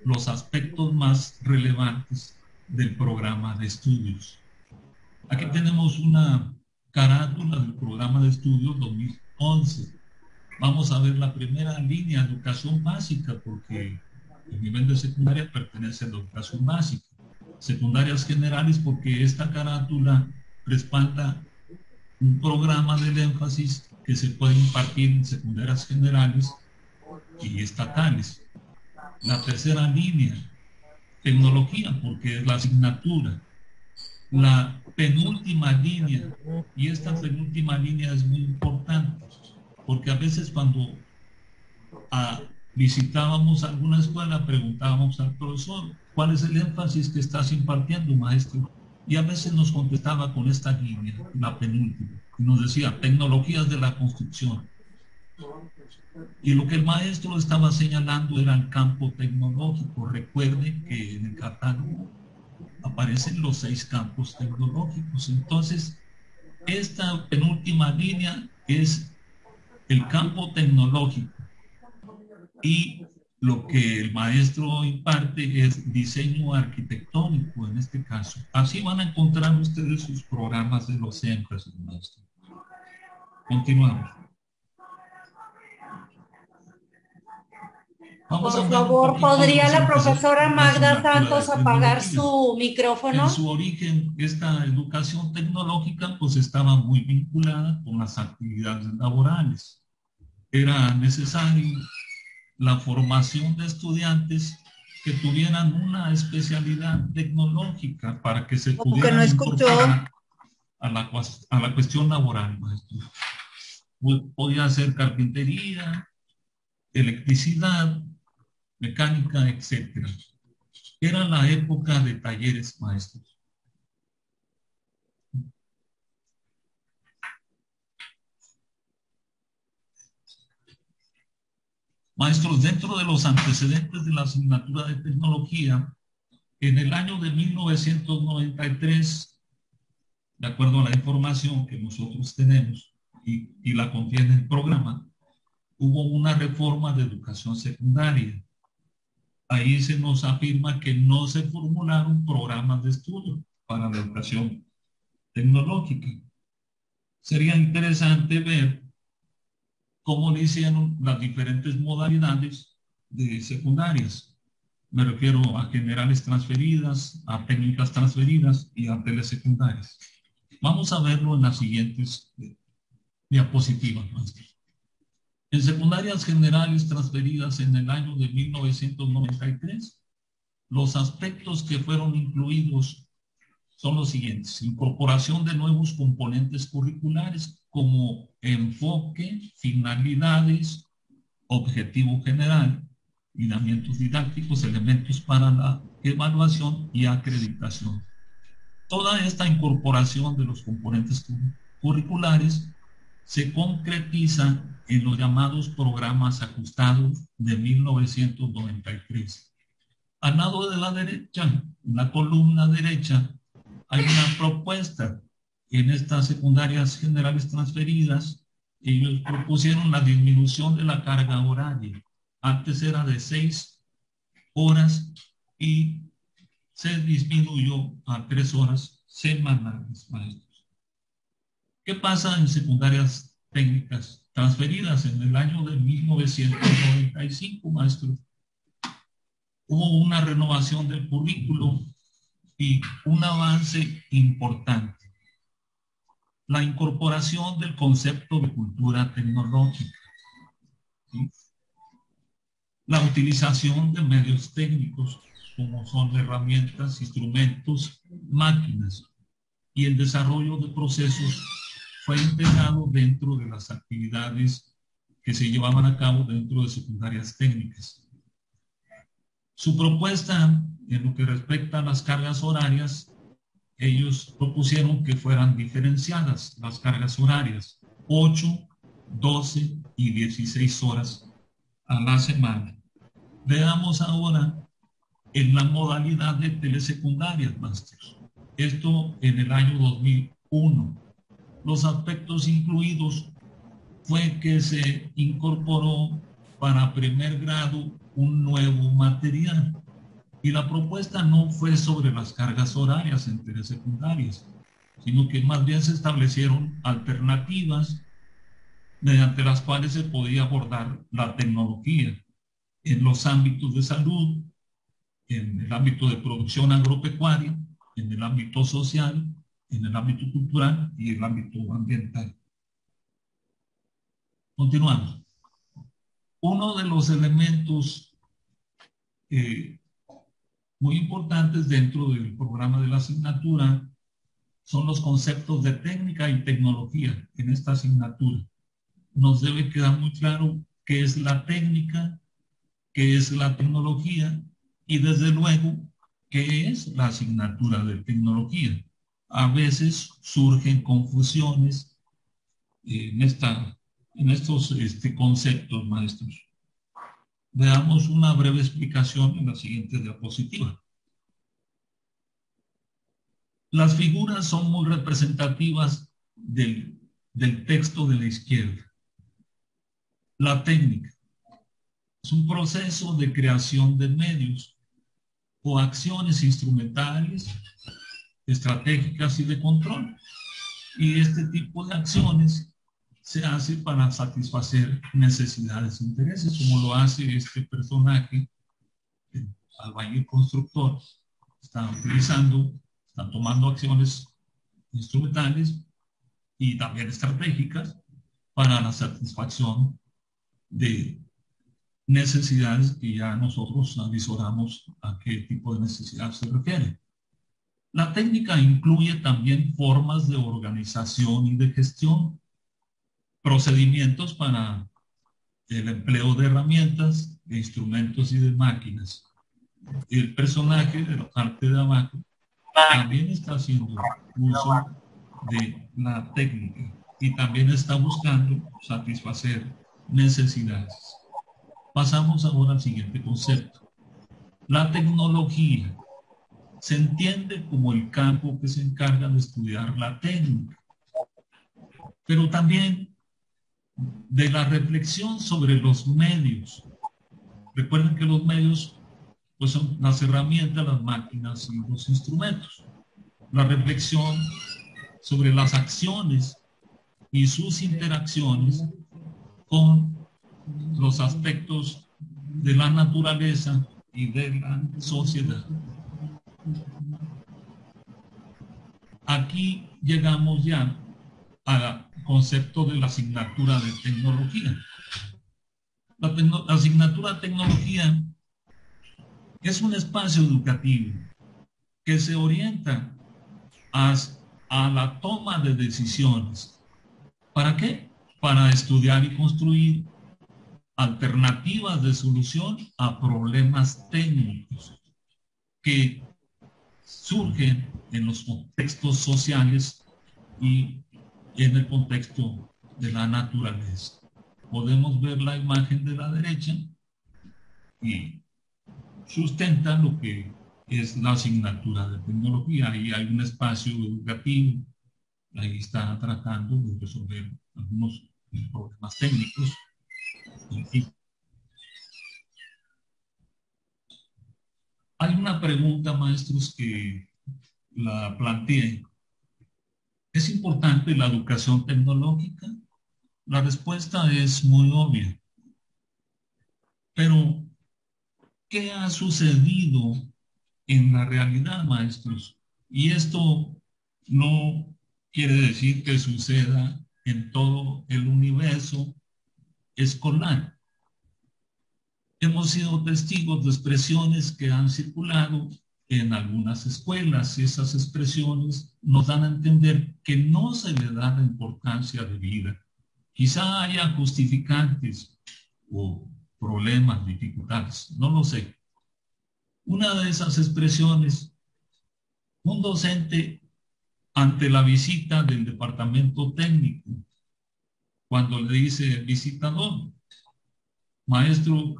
los aspectos más relevantes del programa de estudios. Aquí tenemos una carátula del programa de estudios 2011. Vamos a ver la primera línea, educación básica, porque el nivel de secundaria pertenece a la educación básica. Secundarias generales, porque esta carátula respalda un programa del énfasis que se puede impartir en secundarias generales y estatales. La tercera línea, tecnología, porque es la asignatura. La penúltima línea, y esta penúltima línea es muy importante, porque a veces cuando visitábamos alguna escuela, preguntábamos al profesor, ¿cuál es el énfasis que estás impartiendo, maestro? Y a veces nos contestaba con esta línea, la penúltima, y nos decía, tecnologías de la construcción. Y lo que el maestro estaba señalando era el campo tecnológico. Recuerden que en el catálogo aparecen los 6 campos tecnológicos. Entonces, esta penúltima línea es el campo tecnológico. Y lo que el maestro imparte es diseño arquitectónico en este caso. Así van a encontrar ustedes sus programas de los énfasis, maestro. Continuamos. Por favor, ¿podría la profesora Magda Santos apagar su micrófono? En su origen, esta educación tecnológica pues estaba muy vinculada con las actividades laborales. Era necesario la formación de estudiantes que tuvieran una especialidad tecnológica para que se pudieran incorporar a la cuestión laboral, maestro. Podía ser carpintería, electricidad, mecánica, etc. Era la época de talleres, maestros. Maestros, dentro de los antecedentes de la asignatura de tecnología, en el año de 1993, de acuerdo a la información que nosotros tenemos y la contiene el programa, hubo una reforma de educación secundaria. Ahí se nos afirma que no se formularon programas de estudio para la educación tecnológica. Sería interesante ver cómo le hicieron las diferentes modalidades de secundarias. Me refiero a generales transferidas, a técnicas transferidas y a telesecundarias. Vamos a verlo en las siguientes diapositivas, maestro. En secundarias generales transferidas en el año de 1993, los aspectos que fueron incluidos son los siguientes: incorporación de nuevos componentes curriculares como enfoque, finalidades, objetivo general, lineamientos didácticos, elementos para la evaluación y acreditación. Toda esta incorporación de los componentes curriculares se concretiza en los llamados programas ajustados de 1993. Al lado de la derecha, en la columna derecha, hay una propuesta. En estas secundarias generales transferidas, ellos propusieron la disminución de la carga horaria. Antes era de 6 horas y se disminuyó a 3 horas semanales, maestros. ¿Qué pasa en secundarias técnicas transferidas en el año de 1995, maestros? Hubo una renovación del currículo y un avance importante: la incorporación del concepto de cultura tecnológica, ¿sí? La utilización de medios técnicos como son herramientas, instrumentos, máquinas, y el desarrollo de procesos fue integrado dentro de las actividades que se llevaban a cabo dentro de secundarias técnicas. Su propuesta en lo que respecta a las cargas horarias, ellos propusieron que fueran diferenciadas las cargas horarias, 8, 12 y 16 horas a la semana. Veamos ahora en la modalidad de telesecundarias, maestros. Esto en el año 2001. Los aspectos incluidos fue que se incorporó para primer grado un nuevo material. Y la propuesta no fue sobre las cargas horarias en telesecundarias, sino que más bien se establecieron alternativas mediante las cuales se podía abordar la tecnología en los ámbitos de salud, en el ámbito de producción agropecuaria, en el ámbito social, en el ámbito cultural y el ámbito ambiental. Continuamos. Uno de los elementos muy importantes dentro del programa de la asignatura son los conceptos de técnica y tecnología en esta asignatura. Nos debe quedar muy claro qué es la técnica, qué es la tecnología y desde luego qué es la asignatura de tecnología. A veces surgen confusiones en estos conceptos, maestros. Veamos una breve explicación en la siguiente diapositiva. Las figuras son muy representativas del texto de la izquierda. La técnica es un proceso de creación de medios o acciones instrumentales, estratégicas y de control. Y este tipo de acciones se hace para satisfacer necesidades e intereses, como lo hace este personaje, el albañil constructor. Están tomando acciones instrumentales y también estratégicas para la satisfacción de necesidades que ya nosotros avisoramos a qué tipo de necesidad se refiere. La técnica incluye también formas de organización y de gestión, procedimientos para el empleo de herramientas, de instrumentos y de máquinas. El personaje de la parte de abajo también está haciendo uso de la técnica y también está buscando satisfacer necesidades. Pasamos ahora al siguiente concepto. La tecnología se entiende como el campo que se encarga de estudiar la técnica, pero también de la reflexión sobre los medios. Recuerden que los medios pues, son las herramientas, las máquinas y los instrumentos. La reflexión sobre las acciones y sus interacciones con los aspectos de la naturaleza y de la sociedad. Aquí llegamos ya al concepto de la asignatura de tecnología. La asignatura tecnología es un espacio educativo que se orienta a la toma de decisiones. ¿Para qué? Para estudiar y construir alternativas de solución a problemas técnicos que surgen en los contextos sociales y en el contexto de la naturaleza. Podemos ver la imagen de la derecha y sustenta lo que es la asignatura de tecnología. Ahí hay un espacio educativo, ahí está tratando de resolver algunos problemas técnicos. Y hay una pregunta, maestros, que la planteé. ¿Es importante la educación tecnológica? La respuesta es muy obvia. Pero, ¿qué ha sucedido en la realidad, maestros? Y esto no quiere decir que suceda en todo el universo escolar. Hemos sido testigos de expresiones que han circulado en algunas escuelas. Esas expresiones nos dan a entender que no se le da la importancia debida. Quizá haya justificantes o problemas, dificultades, no lo sé. Una de esas expresiones, un docente ante la visita del departamento técnico, cuando le dice el visitador, maestro,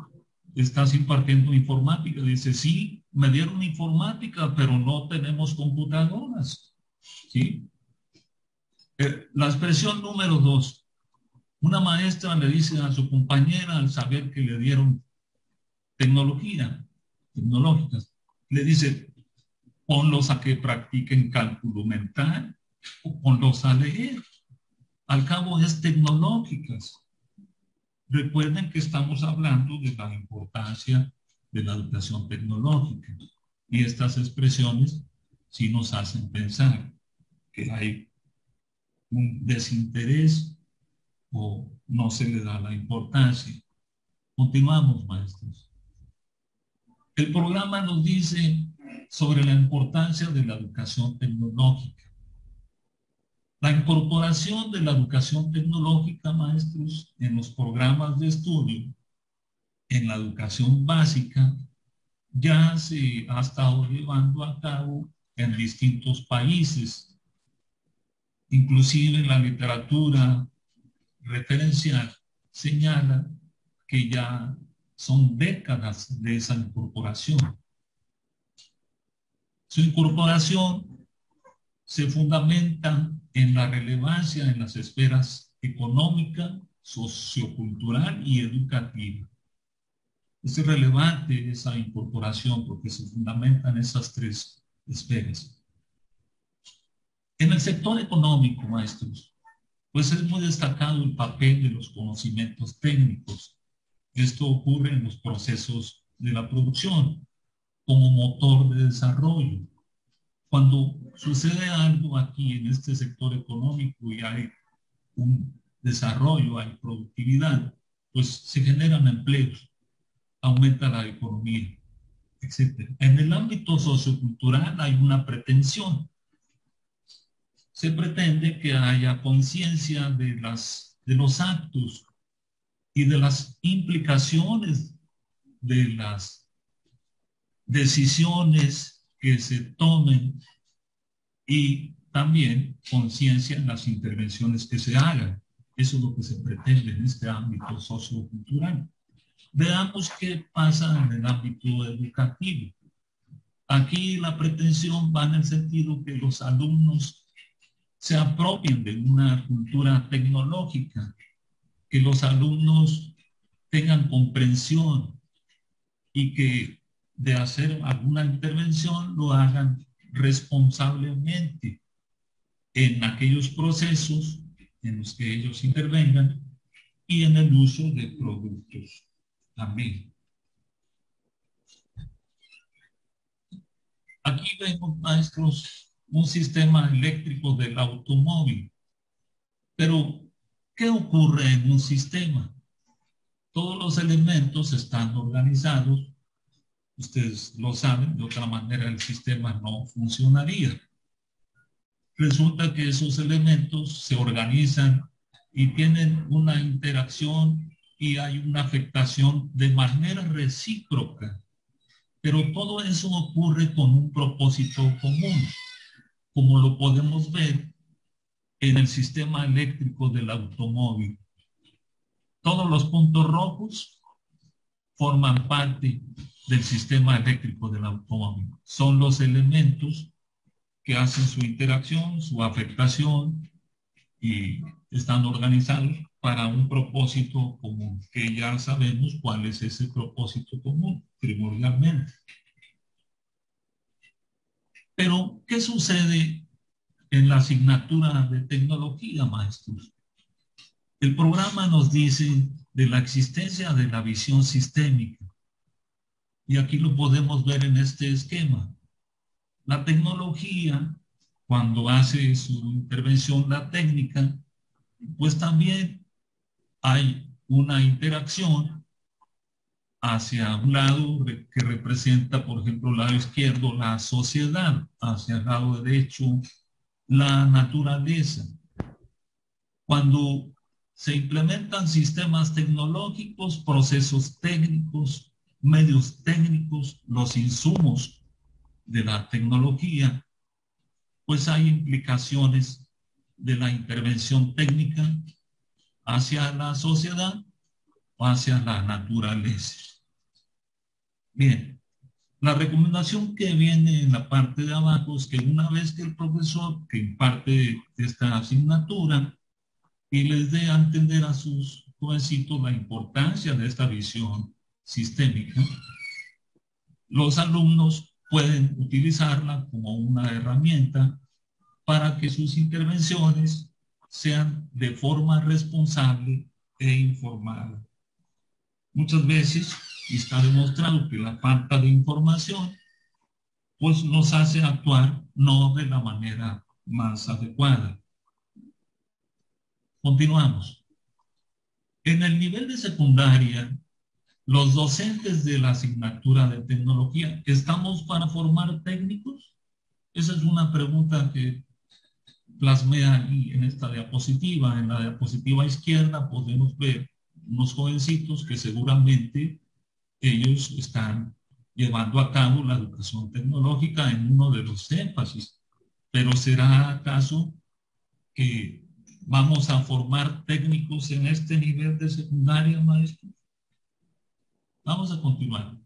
¿estás impartiendo informática? Dice, sí, me dieron informática, pero no tenemos computadoras. ¿Sí? La expresión número 2. Una maestra le dice a su compañera al saber que le dieron tecnologías, le dice, ponlos a que practiquen cálculo mental o ponlos a leer. Al cabo es tecnológicas. Recuerden que estamos hablando de la importancia de la educación tecnológica y estas expresiones sí nos hacen pensar que hay un desinterés o no se le da la importancia. Continuamos, maestros. El programa nos dice sobre la importancia de la educación tecnológica. La incorporación de la educación tecnológica, maestros, en los programas de estudio, en la educación básica, ya se ha estado llevando a cabo en distintos países. Inclusive la literatura referencial señala que ya son décadas de esa incorporación. Su incorporación se fundamenta en la relevancia en las esferas económica, sociocultural y educativa. Es relevante esa incorporación porque se fundamenta en esas tres esferas. En el sector económico, maestros, pues es muy destacado el papel de los conocimientos técnicos. Esto ocurre en los procesos de la producción como motor de desarrollo. Cuando sucede algo aquí en este sector económico y hay un desarrollo, hay productividad, pues se generan empleos, aumenta la economía, etc. En el ámbito sociocultural hay una pretensión. Se pretende que haya conciencia de los actos y de las implicaciones de las decisiones que se tomen y también conciencia en las intervenciones que se hagan. Eso es lo que se pretende en este ámbito sociocultural. Veamos qué pasa en el ámbito educativo. Aquí la pretensión va en el sentido que los alumnos se apropien de una cultura tecnológica, que los alumnos tengan comprensión y que de hacer alguna intervención lo hagan responsablemente en aquellos procesos en los que ellos intervengan y en el uso de productos también. Aquí vemos, maestros, un sistema eléctrico del automóvil. Pero, ¿qué ocurre en un sistema? Todos los elementos están organizados. Ustedes lo saben, de otra manera el sistema no funcionaría. Resulta que esos elementos se organizan y tienen una interacción y hay una afectación de manera recíproca. Pero todo eso ocurre con un propósito común, como lo podemos ver en el sistema eléctrico del automóvil. Todos los puntos rojos forman parte del sistema eléctrico del automóvil. Son los elementos que hacen su interacción, su afectación y están organizados para un propósito común, que ya sabemos cuál es ese propósito común, primordialmente. Pero, ¿qué sucede en la asignatura de tecnología, maestros? El programa nos dice de la existencia de la visión sistémica. Y aquí lo podemos ver en este esquema. La tecnología, cuando hace su intervención, la técnica, pues también hay una interacción hacia un lado que representa, por ejemplo, el lado izquierdo, la sociedad, hacia el lado derecho, la naturaleza. Cuando se implementan sistemas tecnológicos, procesos técnicos, medios técnicos, los insumos de la tecnología, pues hay implicaciones de la intervención técnica hacia la sociedad o hacia la naturaleza. Bien, la recomendación que viene en la parte de abajo es que una vez que el profesor que imparte esta asignatura y les dé a entender a sus jovencitos la importancia de esta visión sistémica, los alumnos pueden utilizarla como una herramienta para que sus intervenciones sean de forma responsable e informada. Muchas veces está demostrado que la falta de información pues nos hace actuar no de la manera más adecuada. Continuamos. En el nivel de secundaria, los docentes de la asignatura de tecnología, ¿estamos para formar técnicos? Esa es una pregunta que plasmé ahí en esta diapositiva. En la diapositiva izquierda podemos ver unos jovencitos que seguramente ellos están llevando a cabo la educación tecnológica en uno de los énfasis. Pero ¿será acaso que vamos a formar técnicos en este nivel de secundaria, maestro? Vamos a continuar.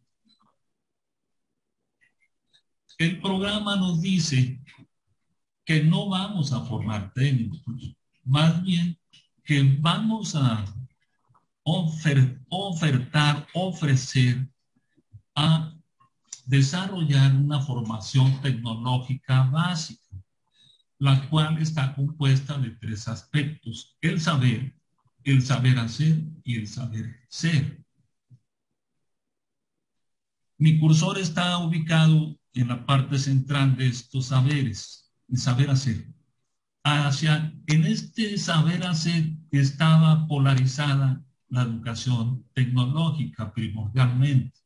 El programa nos dice que no vamos a formar técnicos, más bien que vamos a ofrecer a desarrollar una formación tecnológica básica, la cual está compuesta de 3 aspectos: el saber hacer y el saber ser. Mi cursor está ubicado en la parte central de estos saberes, el saber hacer. En este saber hacer estaba polarizada la educación tecnológica primordialmente,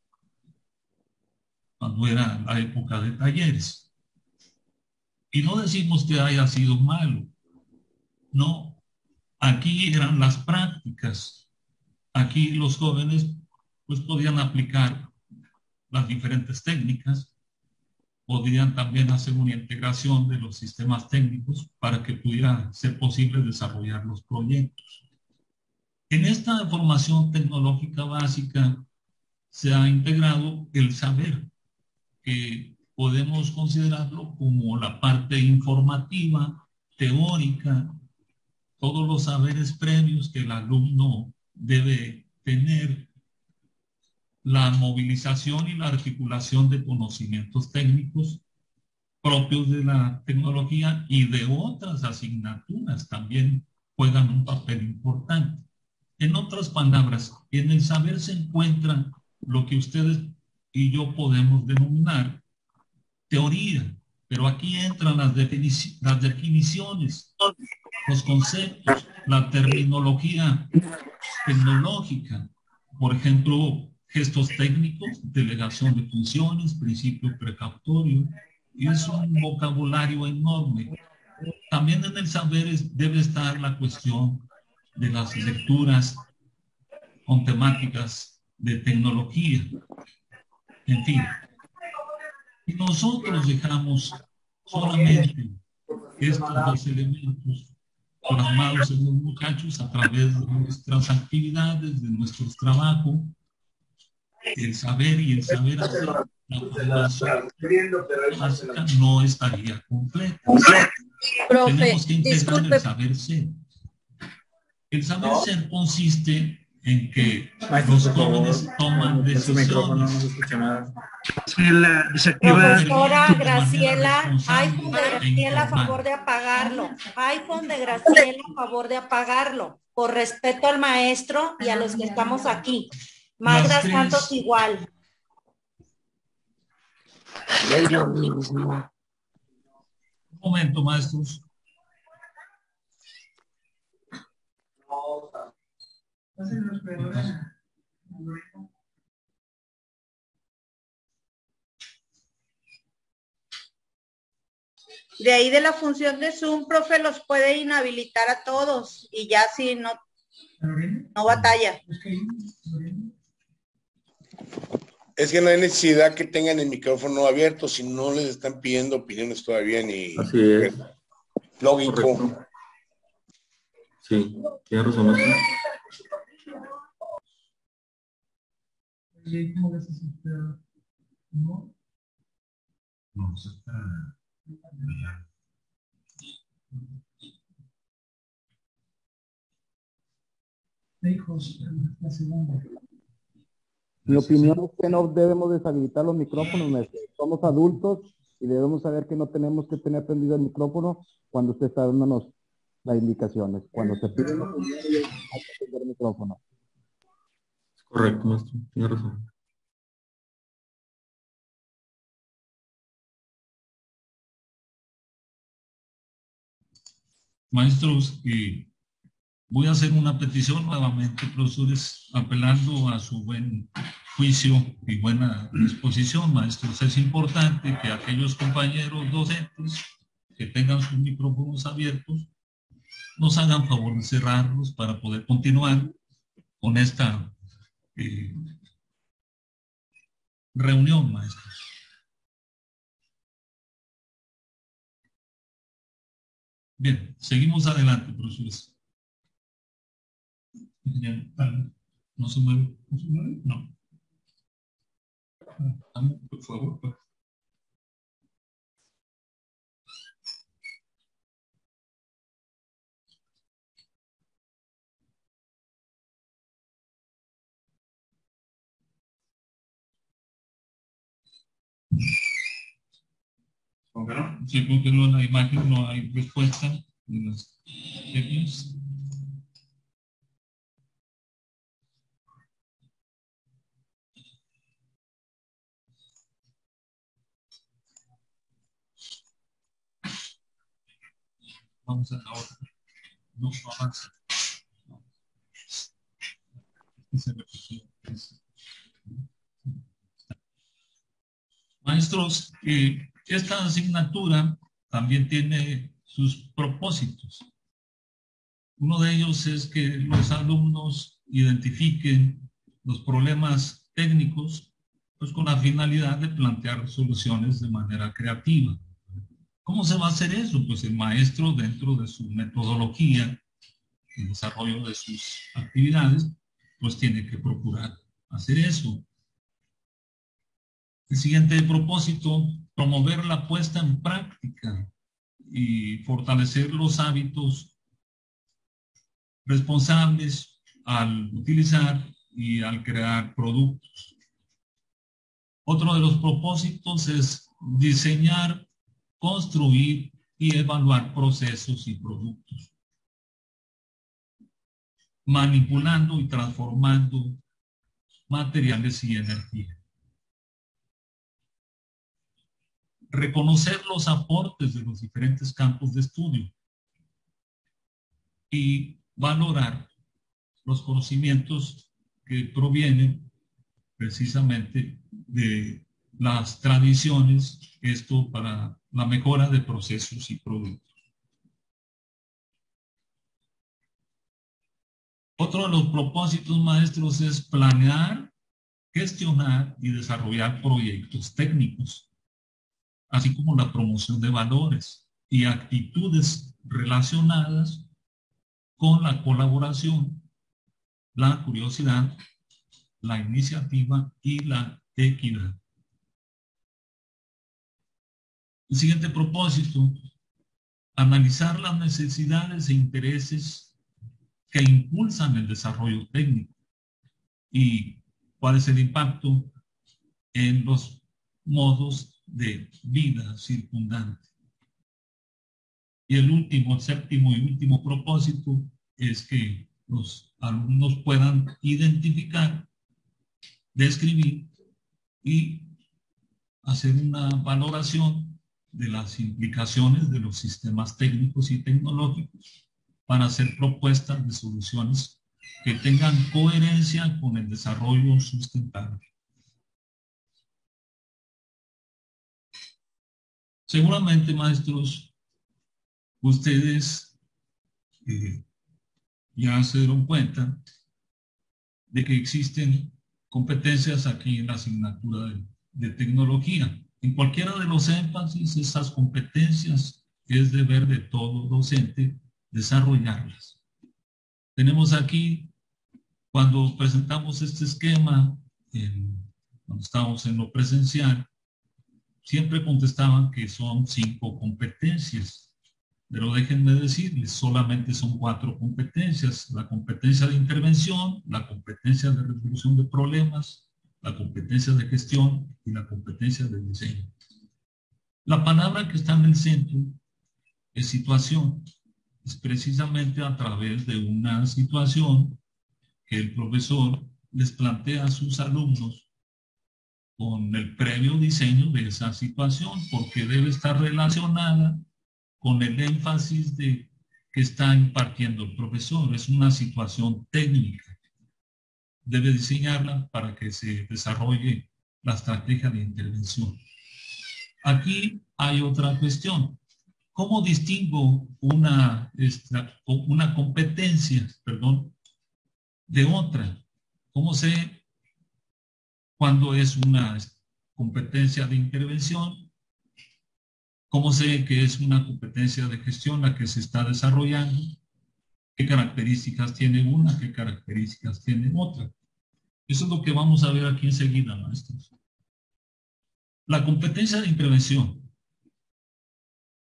cuando era la época de talleres. Y no decimos que haya sido malo, no. Aquí eran las prácticas. Aquí los jóvenes pues podían aplicar las diferentes técnicas, podrían también hacer una integración de los sistemas técnicos para que pudiera ser posible desarrollar los proyectos. En esta formación tecnológica básica se ha integrado el saber, que podemos considerarlo como la parte informativa, teórica, todos los saberes previos que el alumno debe tener, la movilización y la articulación de conocimientos técnicos propios de la tecnología y de otras asignaturas también juegan un papel importante. En otras palabras, en el saber se encuentra lo que ustedes y yo podemos denominar teoría, pero aquí entran las definiciones, los conceptos, la terminología tecnológica, por ejemplo, gestos técnicos, delegación de funciones, principio precautorio, y es un vocabulario enorme. También en el saber debe estar la cuestión de las lecturas con temáticas de tecnología. En fin, si nosotros dejamos solamente estos dos elementos plasmados en los muchachos a través de nuestras actividades, de nuestros trabajos, el saber y el saber hacer, la formación básica no estaría completa. Profe, Tenemos que integrar disculpe. el saber ser. El saber ser consiste en que los jóvenes toman decisiones. Profesora Graciela, iPhone de Graciela, a favor de apagarlo. iPhone de Graciela, a favor de apagarlo. Por respeto al maestro y a los que estamos aquí. Magda Santos igual. Es lo mismo. Un momento, maestros. De ahí de la función de Zoom, profe, los puede inhabilitar a todos y ya si no batalla. Es que no hay necesidad que tengan el micrófono abierto si no les están pidiendo opiniones todavía ni... Así es. Lógico. Correcto. Sí, tiene razón, maestro. No, se está... Mi opinión es que no debemos deshabilitar los micrófonos, maestro. Somos adultos y debemos saber que no tenemos que tener prendido el micrófono cuando usted está dándonos las indicaciones. Cuando se pide una opinión, hay que prender el micrófono. Correcto, maestro. Tiene razón. Maestros, voy a hacer una petición nuevamente, profesores, apelando a su buen juicio y buena disposición, maestros. Es importante que aquellos compañeros docentes que tengan sus micrófonos abiertos nos hagan favor de cerrarlos para poder continuar con esta reunión, maestros. Bien, seguimos adelante, profesores. ¿No se mueve? ¿No se mueve? No. Por favor. Sí, porque no, la imagen no hay respuesta de las series. Vamos a la otra. No avanza. Maestros, esta asignatura también tiene sus propósitos. Uno de ellos es que los alumnos identifiquen los problemas técnicos, pues con la finalidad de plantear soluciones de manera creativa. ¿Cómo se va a hacer eso? Pues el maestro, dentro de su metodología, el desarrollo de sus actividades, pues tiene que procurar hacer eso. El siguiente propósito, promover la puesta en práctica y fortalecer los hábitos responsables al utilizar y al crear productos. Otro de los propósitos es diseñar, construir y evaluar procesos y productos, manipulando y transformando materiales y energía. Reconocer los aportes de los diferentes campos de estudio y valorar los conocimientos que provienen precisamente de las tradiciones, esto para la mejora de procesos y productos. Otro de los propósitos, maestros, es planear, gestionar y desarrollar proyectos técnicos, así como la promoción de valores y actitudes relacionadas con la colaboración, la curiosidad, la iniciativa y la equidad. El siguiente propósito, analizar las necesidades e intereses que impulsan el desarrollo técnico y cuál es el impacto en los modos de vida circundante. Y el último, séptimo y último propósito es que los alumnos puedan identificar, describir y hacer una valoración de las implicaciones de los sistemas técnicos y tecnológicos para hacer propuestas de soluciones que tengan coherencia con el desarrollo sustentable. Seguramente, maestros, ustedes ya se dieron cuenta de que existen competencias aquí en la asignatura de tecnología. En cualquiera de los énfasis, esas competencias es deber de todo docente desarrollarlas. Tenemos aquí, cuando presentamos este esquema, cuando estábamos en lo presencial, siempre contestaban que son 5 competencias, pero déjenme decirles, solamente son 4 competencias: la competencia de intervención, la competencia de resolución de problemas, la competencia de gestión y la competencia de diseño. La palabra que está en el centro es situación. Es precisamente a través de una situación que el profesor les plantea a sus alumnos con el previo diseño de esa situación, porque debe estar relacionada con el énfasis que está impartiendo el profesor. Es una situación técnica. Debe diseñarla para que se desarrolle la estrategia de intervención. Aquí hay otra cuestión. ¿Cómo distingo una competencia, de otra? ¿Cómo sé cuándo es una competencia de intervención? ¿Cómo sé que es una competencia de gestión la que se está desarrollando? ¿Qué características tiene una? ¿Qué características tiene otra? Eso es lo que vamos a ver aquí enseguida, maestros. La competencia de intervención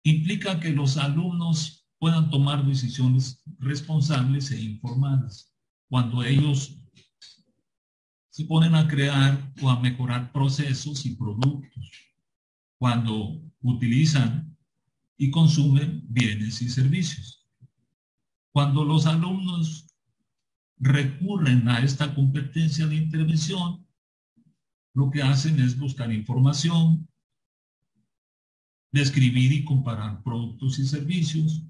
implica que los alumnos puedan tomar decisiones responsables e informadas cuando ellos se ponen a crear o a mejorar procesos y productos, cuando utilizan y consumen bienes y servicios. Cuando los alumnos recurren a esta competencia de intervención, lo que hacen es buscar información, describir y comparar productos y servicios,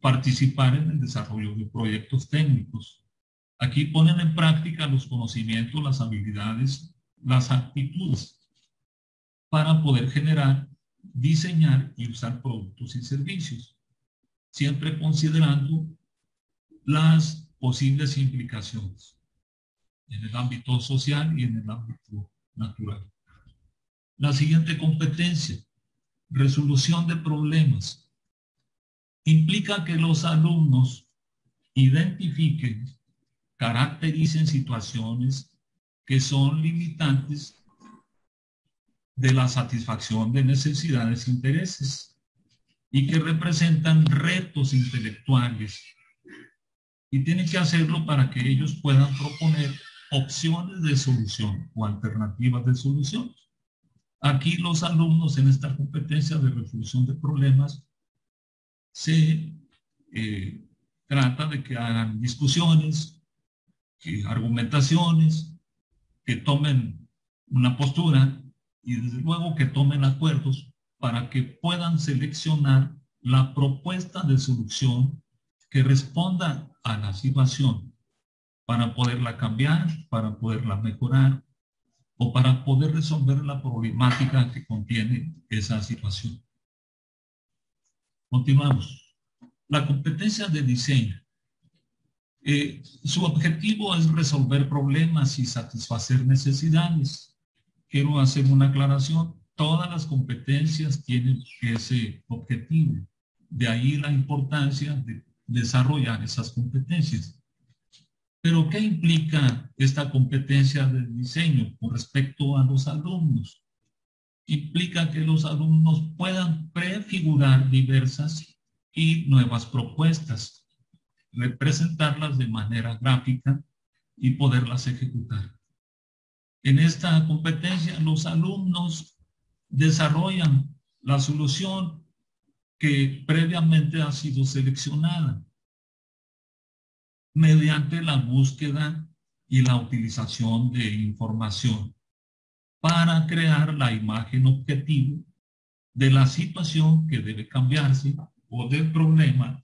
participar en el desarrollo de proyectos técnicos. Aquí ponen en práctica los conocimientos, las habilidades, las actitudes para poder generar, diseñar y usar productos y servicios, siempre considerando las posibles implicaciones en el ámbito social y en el ámbito natural. La siguiente competencia, resolución de problemas, implica que los alumnos identifiquen, caractericen situaciones que son limitantes de la satisfacción de necesidades e intereses y que representan retos intelectuales, y tienen que hacerlo para que ellos puedan proponer opciones de solución o alternativas de solución. Aquí los alumnos en esta competencia de resolución de problemas se trata de que hagan discusiones, argumentaciones, que tomen una postura y desde luego que tomen acuerdos para que puedan seleccionar la propuesta de solución que responda a la situación para poderla cambiar, para poderla mejorar o para poder resolver la problemática que contiene esa situación. Continuamos. La competencia de diseño. Su objetivo es resolver problemas y satisfacer necesidades. Quiero hacer una aclaración. Todas las competencias tienen ese objetivo. De ahí la importancia de desarrollar esas competencias. Pero, ¿qué implica esta competencia de diseño con respecto a los alumnos? Implica que los alumnos puedan prefigurar diversas y nuevas propuestas, representarlas de manera gráfica y poderlas ejecutar. En esta competencia, los alumnos desarrollan la solución que previamente ha sido seleccionada mediante la búsqueda y la utilización de información para crear la imagen objetivo de la situación que debe cambiarse o del problema,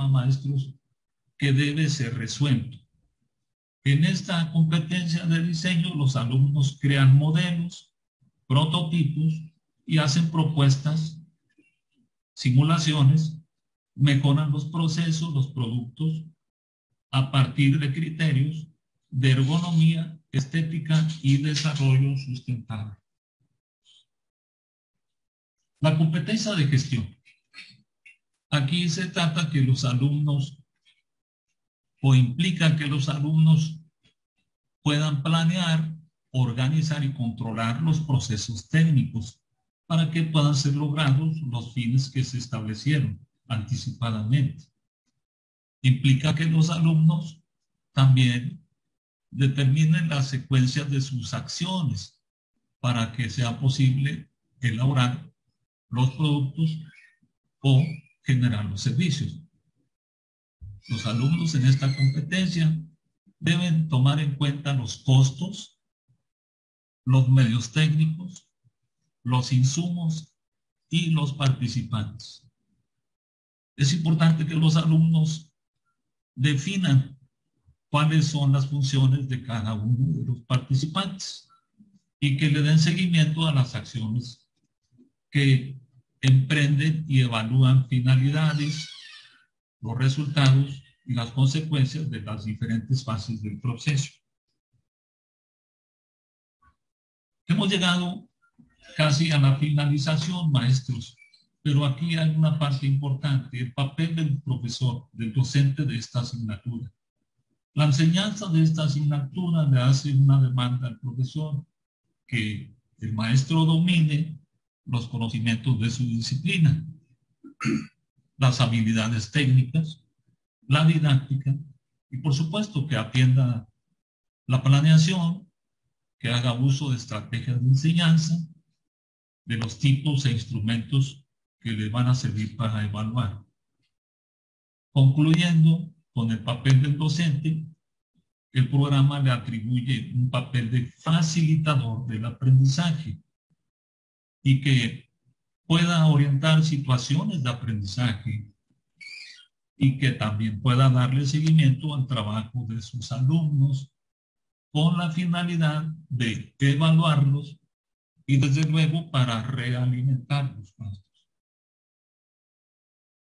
maestros, que debe ser resuelto. En esta competencia de diseño, los alumnos crean modelos, prototipos y hacen propuestas, simulaciones, mejoran los procesos, los productos, a partir de criterios de ergonomía, estética y desarrollo sustentable. La competencia de gestión. Aquí se trata que los alumnos, o implica que los alumnos puedan planear, organizar y controlar los procesos técnicos para que puedan ser logrados los fines que se establecieron anticipadamente. Implica que los alumnos también determinen la secuencia de sus acciones para que sea posible elaborar los productos o generar los servicios. Los alumnos en esta competencia deben tomar en cuenta los costos, los medios técnicos, los insumos y los participantes. Es importante que los alumnos definan cuáles son las funciones de cada uno de los participantes y que le den seguimiento a las acciones que emprenden y evalúan finalidades, los resultados y las consecuencias de las diferentes fases del proceso. Hemos llegado casi a la finalización, maestros, pero aquí hay una parte importante, el papel del profesor, del docente de esta asignatura. La enseñanza de esta asignatura le hace una demanda al profesor que el maestro domine los conocimientos de su disciplina, las habilidades técnicas, la didáctica y por supuesto que atienda la planeación, que haga uso de estrategias de enseñanza, de los tipos e instrumentos que le van a servir para evaluar. Concluyendo con el papel del docente, el programa le atribuye un papel de facilitador del aprendizaje y que pueda orientar situaciones de aprendizaje y que también pueda darle seguimiento al trabajo de sus alumnos con la finalidad de evaluarlos y desde luego para realimentarlos.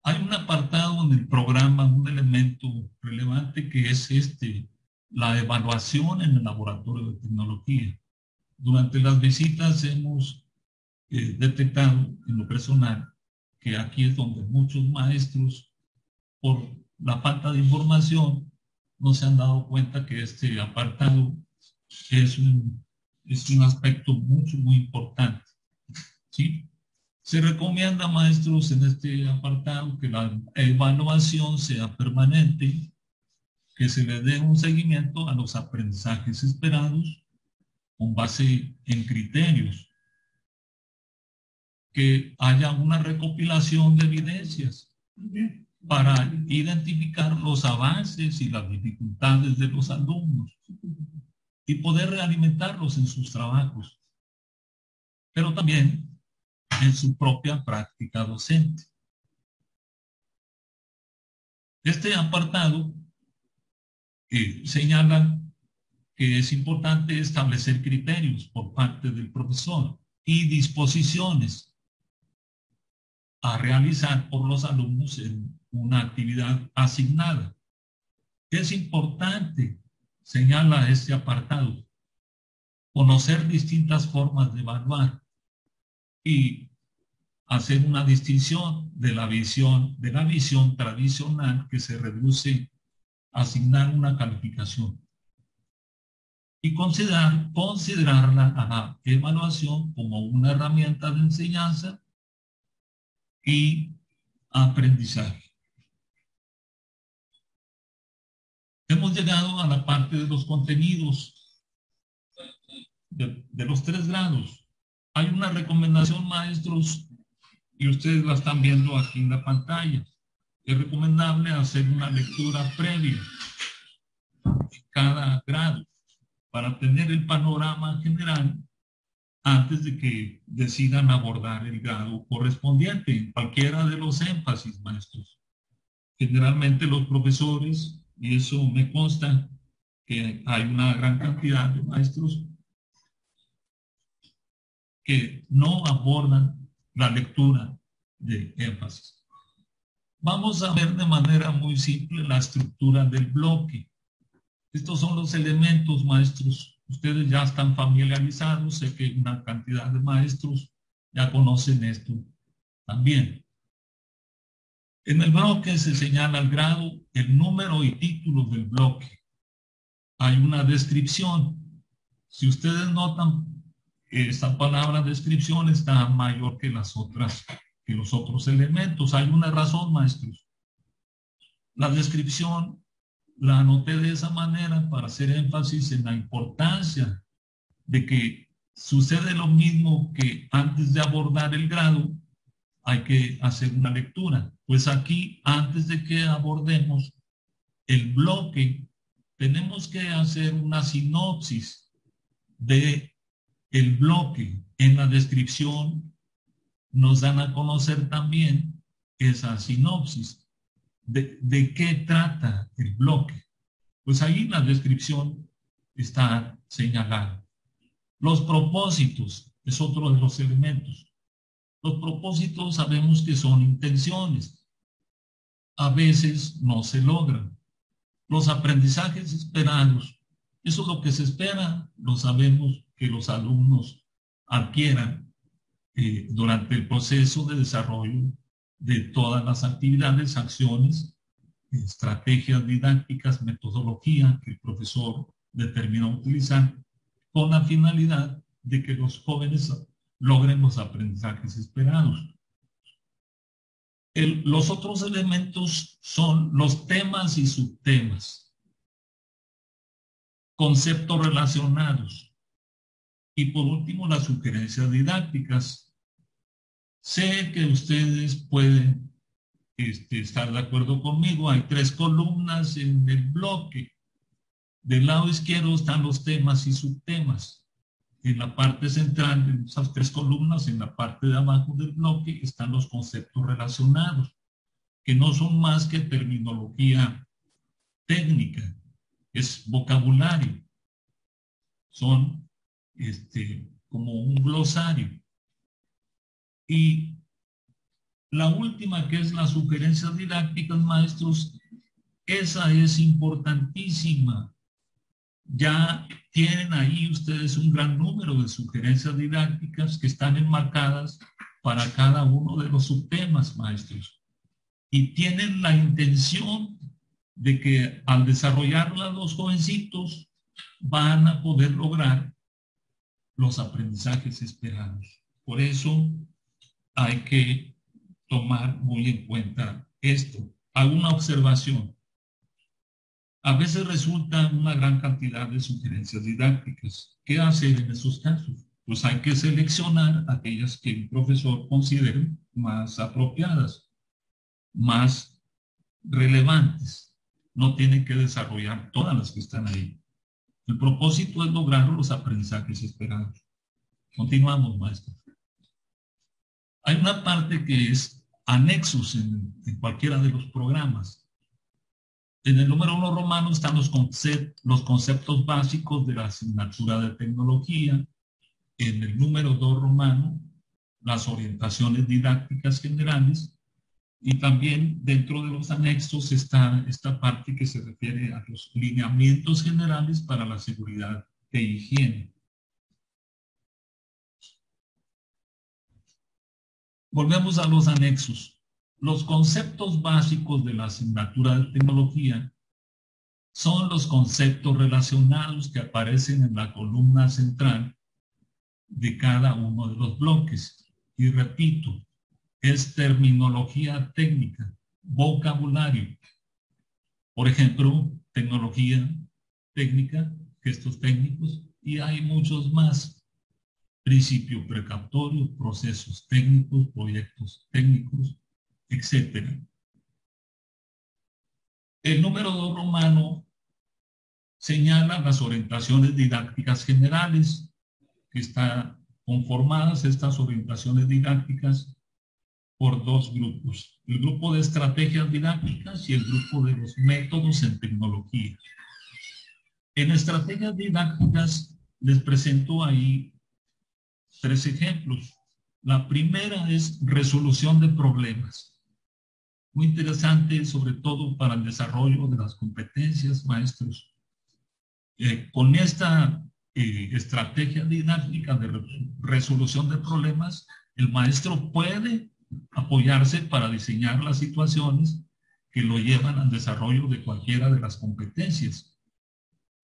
Hay un apartado en el programa, un elemento relevante que es la evaluación en el laboratorio de tecnología. Durante las visitas hemos detectado en lo personal que aquí es donde muchos maestros, por la falta de información, no se han dado cuenta que este apartado es un aspecto muy importante. ¿Sí? Se recomienda, maestros, en este apartado que la evaluación sea permanente, que se le dé un seguimiento a los aprendizajes esperados con base en criterios, que haya una recopilación de evidencias para identificar los avances y las dificultades de los alumnos y poder realimentarlos en sus trabajos, pero también en su propia práctica docente. Este apartado señalan que es importante establecer criterios por parte del profesor y disposiciones a realizar por los alumnos en una actividad asignada. Es importante, señala este apartado, conocer distintas formas de evaluar y hacer una distinción de la visión tradicional que se reduce a asignar una calificación y considerarla a la evaluación como una herramienta de enseñanza y aprendizaje. Hemos llegado a la parte de los contenidos de los 3 grados. Hay una recomendación, maestros, y ustedes la están viendo aquí en la pantalla. Es recomendable hacer una lectura previa en cada grado para tener el panorama general antes de que decidan abordar el grado correspondiente en cualquiera de los énfasis, maestros. Generalmente los profesores, y eso me consta que hay una gran cantidad de maestros que no abordan la lectura de énfasis. Vamos a ver de manera muy simple la estructura del bloque. Estos son los elementos, maestros. Ustedes ya están familiarizados, sé que una cantidad de maestros ya conocen esto también. En el bloque se señala el grado, el número y título del bloque. Hay una descripción. Si ustedes notan, esta palabra descripción está mayor que los otros elementos. Hay una razón, maestros. La descripción la anoté de esa manera para hacer énfasis en la importancia de que sucede lo mismo que antes de abordar el grado, hay que hacer una lectura. Pues aquí, antes de que abordemos el bloque, tenemos que hacer una sinopsis de el bloque. En la descripción nos dan a conocer también esa sinopsis. ¿De qué trata el bloque? Pues ahí la descripción está señalada. Los propósitos es otro de los elementos. Los propósitos sabemos que son intenciones. A veces no se logran. Los aprendizajes esperados, eso es lo que se espera, lo sabemos que los alumnos adquieran durante el proceso de desarrollo de todas las actividades, acciones, estrategias didácticas, metodología que el profesor determina utilizar con la finalidad de que los jóvenes logren los aprendizajes esperados. Los otros elementos son los temas y subtemas, conceptos relacionados y por último las sugerencias didácticas. Sé que ustedes pueden estar de acuerdo conmigo. Hay 3 columnas en el bloque. Del lado izquierdo están los temas y subtemas. En la parte central de esas 3 columnas, en la parte de abajo del bloque, están los conceptos relacionados, que no son más que terminología técnica, es vocabulario. Son como un glosario. Y la última, que es las sugerencias didácticas, maestros, esa es importantísima. Ya tienen ahí ustedes un gran número de sugerencias didácticas que están enmarcadas para cada uno de los subtemas, maestros. Y tienen la intención de que al desarrollarlas los jovencitos van a poder lograr los aprendizajes esperados. Por eso hay que tomar muy en cuenta esto. Hago una observación. A veces resulta una gran cantidad de sugerencias didácticas. ¿Qué hacer en esos casos? Pues hay que seleccionar aquellas que el profesor considere más apropiadas, más relevantes. No tiene que desarrollar todas las que están ahí. El propósito es lograr los aprendizajes esperados. Continuamos, maestro. Hay una parte que es anexos en cualquiera de los programas. En el número 1 romano están los conceptos básicos de la asignatura de tecnología. En el número 2 romano, las orientaciones didácticas generales. Y también dentro de los anexos está esta parte que se refiere a los lineamientos generales para la seguridad e higiene. Volvemos a los anexos. Los conceptos básicos de la asignatura de tecnología son los conceptos relacionados que aparecen en la columna central de cada uno de los bloques. Y repito, es terminología técnica, vocabulario. Por ejemplo, tecnología técnica, gestos técnicos, y hay muchos más. Principio precautorio, procesos técnicos, proyectos técnicos, etc. El número 2 romano señala las orientaciones didácticas generales, que están conformadas estas orientaciones didácticas por dos grupos, el grupo de estrategias didácticas y el grupo de los métodos en tecnología. En estrategias didácticas les presento ahí 3 ejemplos. La primera es resolución de problemas. Muy interesante, sobre todo para el desarrollo de las competencias, maestros. Con esta estrategia didáctica de resolución de problemas, el maestro puede apoyarse para diseñar las situaciones que lo llevan al desarrollo de cualquiera de las competencias,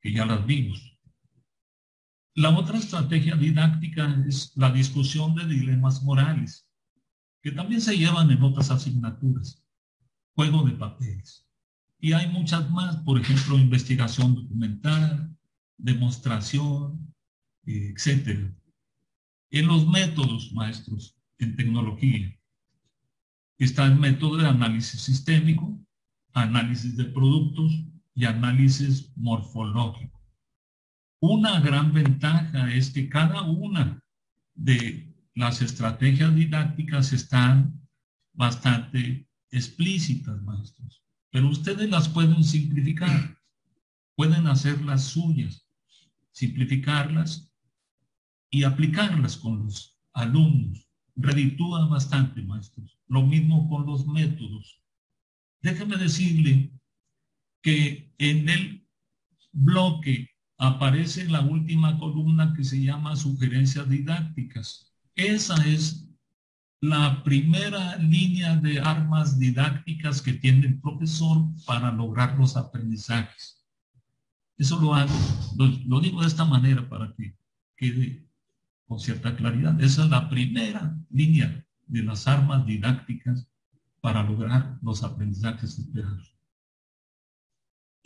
que ya las vimos. La otra estrategia didáctica es la discusión de dilemas morales, que también se llevan en otras asignaturas, juego de papeles. Y hay muchas más, por ejemplo, investigación documental, demostración, etc. En los métodos, maestros, en tecnología, está el método de análisis sistémico, análisis de productos y análisis morfológico. Una gran ventaja es que cada una de las estrategias didácticas están bastante explícitas, maestros, pero ustedes las pueden simplificar, pueden hacerlas suyas, simplificarlas y aplicarlas con los alumnos. Reditúa bastante, maestros. Lo mismo con los métodos. Déjeme decirle que en el bloque aparece la última columna que se llama sugerencias didácticas. Esa es la primera línea de armas didácticas que tiene el profesor para lograr los aprendizajes. Eso lo hago, lo digo de esta manera para que quede con cierta claridad. Esa es la primera línea de las armas didácticas para lograr los aprendizajes esperados.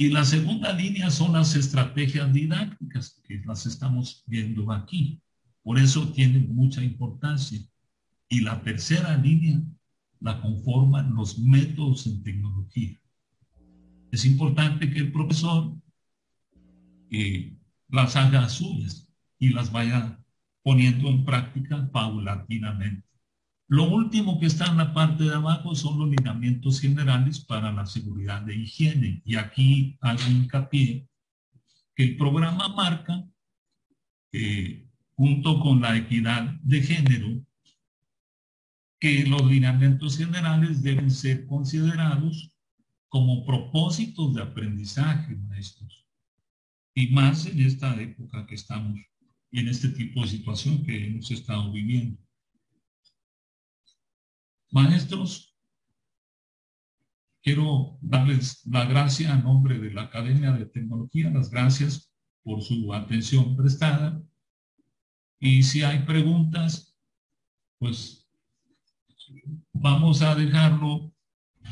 Y la segunda línea son las estrategias didácticas, que las estamos viendo aquí. Por eso tienen mucha importancia. Y la tercera línea la conforman los métodos en tecnología. Es importante que el profesor las haga suyas y las vaya poniendo en práctica paulatinamente. Lo último que está en la parte de abajo son los lineamientos generales para la seguridad de higiene. Y aquí hago hincapié que el programa marca, junto con la equidad de género, que los lineamientos generales deben ser considerados como propósitos de aprendizaje, maestros. Y más en esta época que estamos y en este tipo de situación que hemos estado viviendo. Maestros, quiero darles la gracia a nombre de la Academia de Tecnología, las gracias por su atención prestada. Y si hay preguntas, pues vamos a dejarlo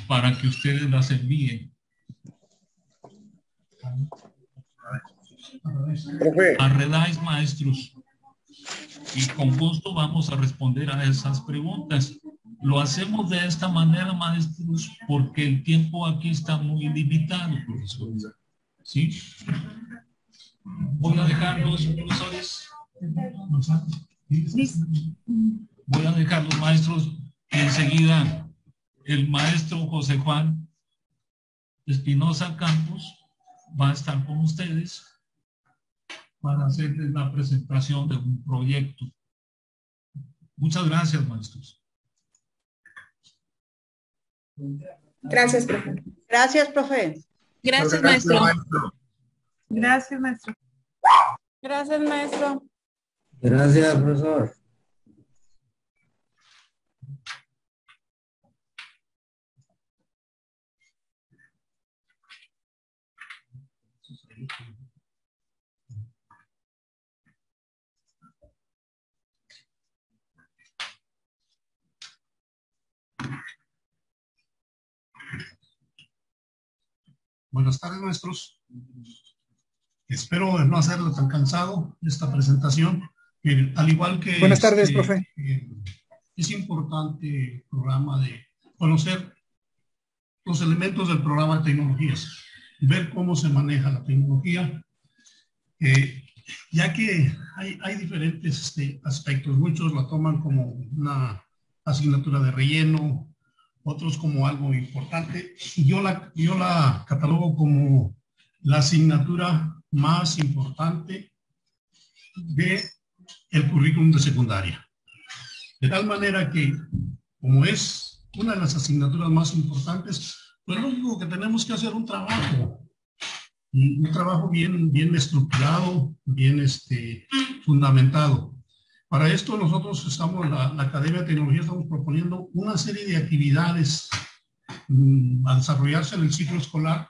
para que ustedes las envíen. A Redais, maestros. Y con gusto vamos a responder a esas preguntas. Lo hacemos de esta manera, maestros, porque el tiempo aquí está muy limitado, profesores. ¿Sí? Voy a dejar los profesores. Voy a dejar los maestros y enseguida el maestro José Juan Espinosa Campos va a estar con ustedes para hacerles la presentación de un proyecto. Muchas gracias, maestros. Gracias, profe. Gracias, profe. Gracias, maestro. Gracias, maestro. Gracias, maestro. Gracias, profesor. Buenas tardes, maestros. Espero no hacerlo tan cansado esta presentación. Al igual que... Buenas tardes, profe. Es importante el programa de conocer los elementos del programa de tecnologías, ver cómo se maneja la tecnología, ya que hay diferentes aspectos. Muchos la toman como una asignatura de relleno, otros como algo importante. Yo la catalogo como la asignatura más importante del currículum de secundaria. De tal manera que, como es una de las asignaturas más importantes, pues lo único que tenemos que hacer un trabajo bien estructurado, bien fundamentado. Para esto nosotros estamos, la Academia de Tecnología, estamos proponiendo una serie de actividades a desarrollarse en el ciclo escolar,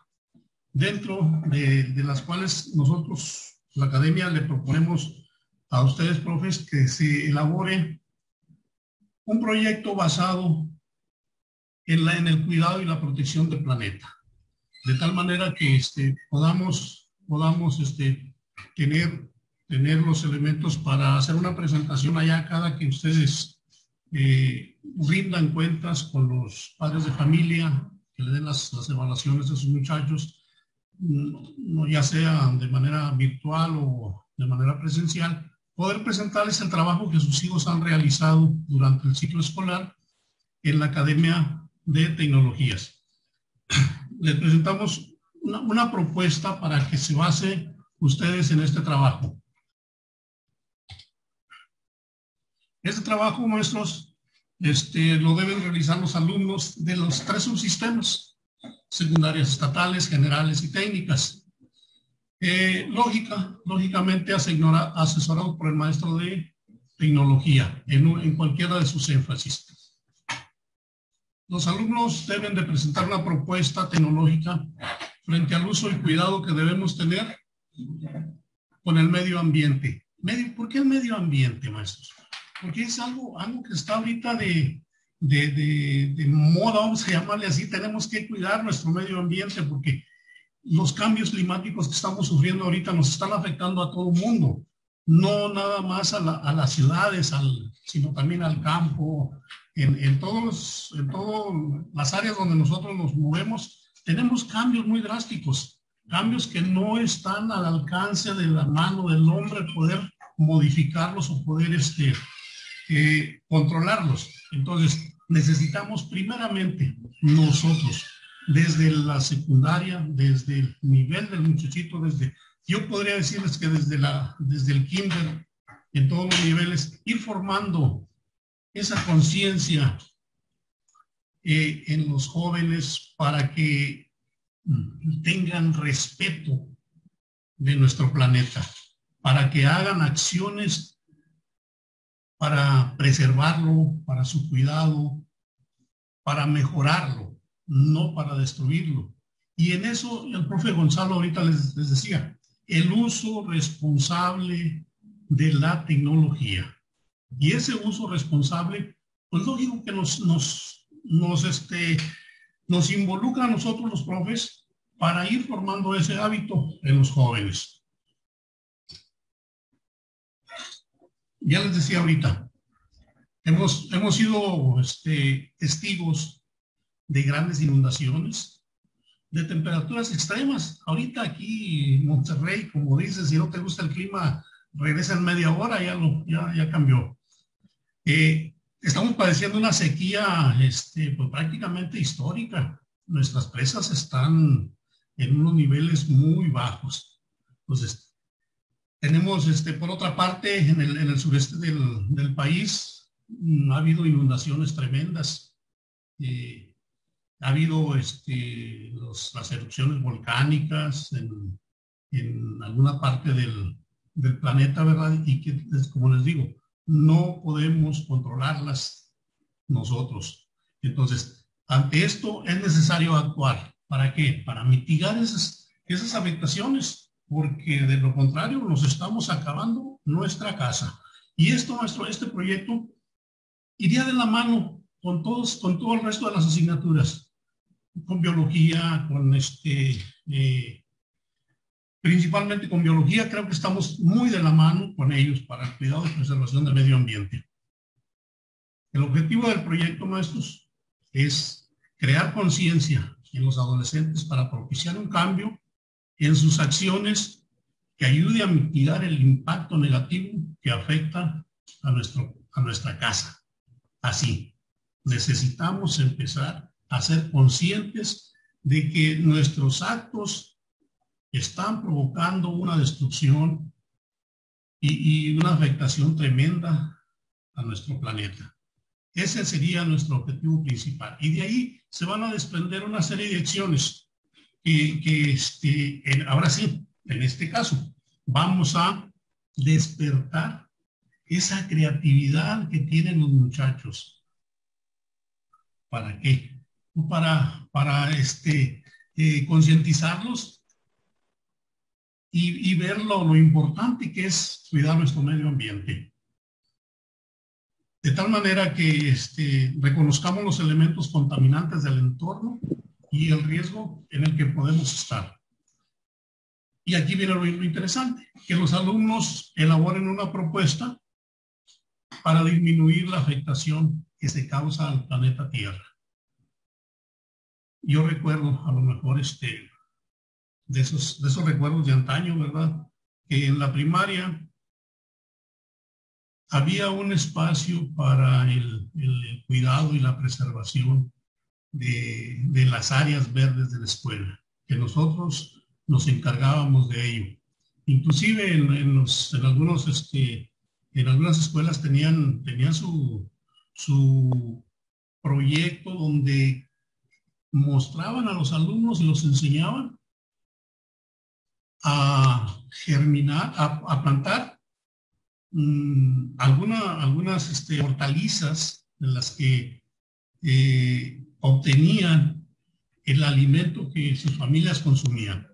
dentro de las cuales nosotros, la Academia, le proponemos a ustedes, profes, que se elabore un proyecto basado en el cuidado y la protección del planeta, de tal manera que podamos tener los elementos para hacer una presentación allá cada que ustedes rindan cuentas con los padres de familia, que le den las evaluaciones de sus muchachos, ya sea de manera virtual o de manera presencial, poder presentarles el trabajo que sus hijos han realizado durante el ciclo escolar en la Academia de Tecnologías. Les presentamos una propuesta para que se base ustedes en este trabajo. Este trabajo, maestros, lo deben realizar los alumnos de los 3 subsistemas: secundarias estatales, generales y técnicas. Lógicamente asesorado por el maestro de tecnología en cualquiera de sus énfasis. Los alumnos deben de presentar una propuesta tecnológica frente al uso y cuidado que debemos tener con el medio ambiente. ¿Por qué el medio ambiente, maestros? Porque es algo que está ahorita de moda, vamos a llamarle así. Tenemos que cuidar nuestro medio ambiente porque los cambios climáticos que estamos sufriendo ahorita nos están afectando a todo el mundo. No nada más a las ciudades, sino también al campo. En todas las áreas donde nosotros nos movemos, tenemos cambios muy drásticos. Cambios que no están al alcance de la mano del hombre poder modificarlos o poder controlarlos. Entonces, necesitamos primeramente nosotros, desde la secundaria, desde el nivel del muchachito, yo podría decirles que desde el kinder, en todos los niveles, ir formando esa conciencia en los jóvenes para que tengan respeto de nuestro planeta, para que hagan acciones para preservarlo, para su cuidado, para mejorarlo, no para destruirlo. Y en eso el profe Gonzalo ahorita les decía, el uso responsable de la tecnología. Y ese uso responsable, pues lógico que nos involucra a nosotros los profes para ir formando ese hábito en los jóvenes. Ya les decía ahorita, hemos sido testigos de grandes inundaciones, de temperaturas extremas. Ahorita aquí en Monterrey, como dices, si no te gusta el clima, regresa en media hora, ya cambió. Estamos padeciendo una sequía pues prácticamente histórica. nuestras presas están en unos niveles muy bajos. Entonces, tenemos, por otra parte, en el sureste del país, ha habido inundaciones tremendas. Ha habido las erupciones volcánicas en alguna parte del planeta, ¿verdad? Y que, como les digo, no podemos controlarlas nosotros. Entonces, ante esto es necesario actuar. ¿Para qué? Para mitigar esas afectaciones, porque de lo contrario nos estamos acabando nuestra casa. Y este proyecto iría de la mano con todo el resto de las asignaturas, con biología, principalmente con biología. Creo que estamos muy de la mano con ellos para el cuidado y preservación del medio ambiente. El objetivo del proyecto, maestros, es crear conciencia en los adolescentes para propiciar un cambio en sus acciones que ayude a mitigar el impacto negativo que afecta a nuestra casa. Así, necesitamos empezar a ser conscientes de que nuestros actos están provocando una destrucción y una afectación tremenda a nuestro planeta. Ese sería nuestro objetivo principal. Y de ahí se van a desprender una serie de acciones ahora sí, en este caso, vamos a despertar esa creatividad que tienen los muchachos. ¿Para qué? Para concientizarlos y ver lo importante que es cuidar nuestro medio ambiente. De tal manera que reconozcamos los elementos contaminantes del entorno y el riesgo en el que podemos estar. Y aquí viene lo interesante, que los alumnos elaboren una propuesta para disminuir la afectación que se causa al planeta Tierra. Yo recuerdo, a lo mejor, de esos recuerdos de antaño, ¿verdad? Que en la primaria había un espacio para el cuidado y la preservación de las áreas verdes de la escuela, que nosotros nos encargábamos de ello. Inclusive en algunas escuelas tenían su proyecto donde mostraban a los alumnos y los enseñaban a germinar, a plantar algunas hortalizas en las que obtenían el alimento que sus familias consumían.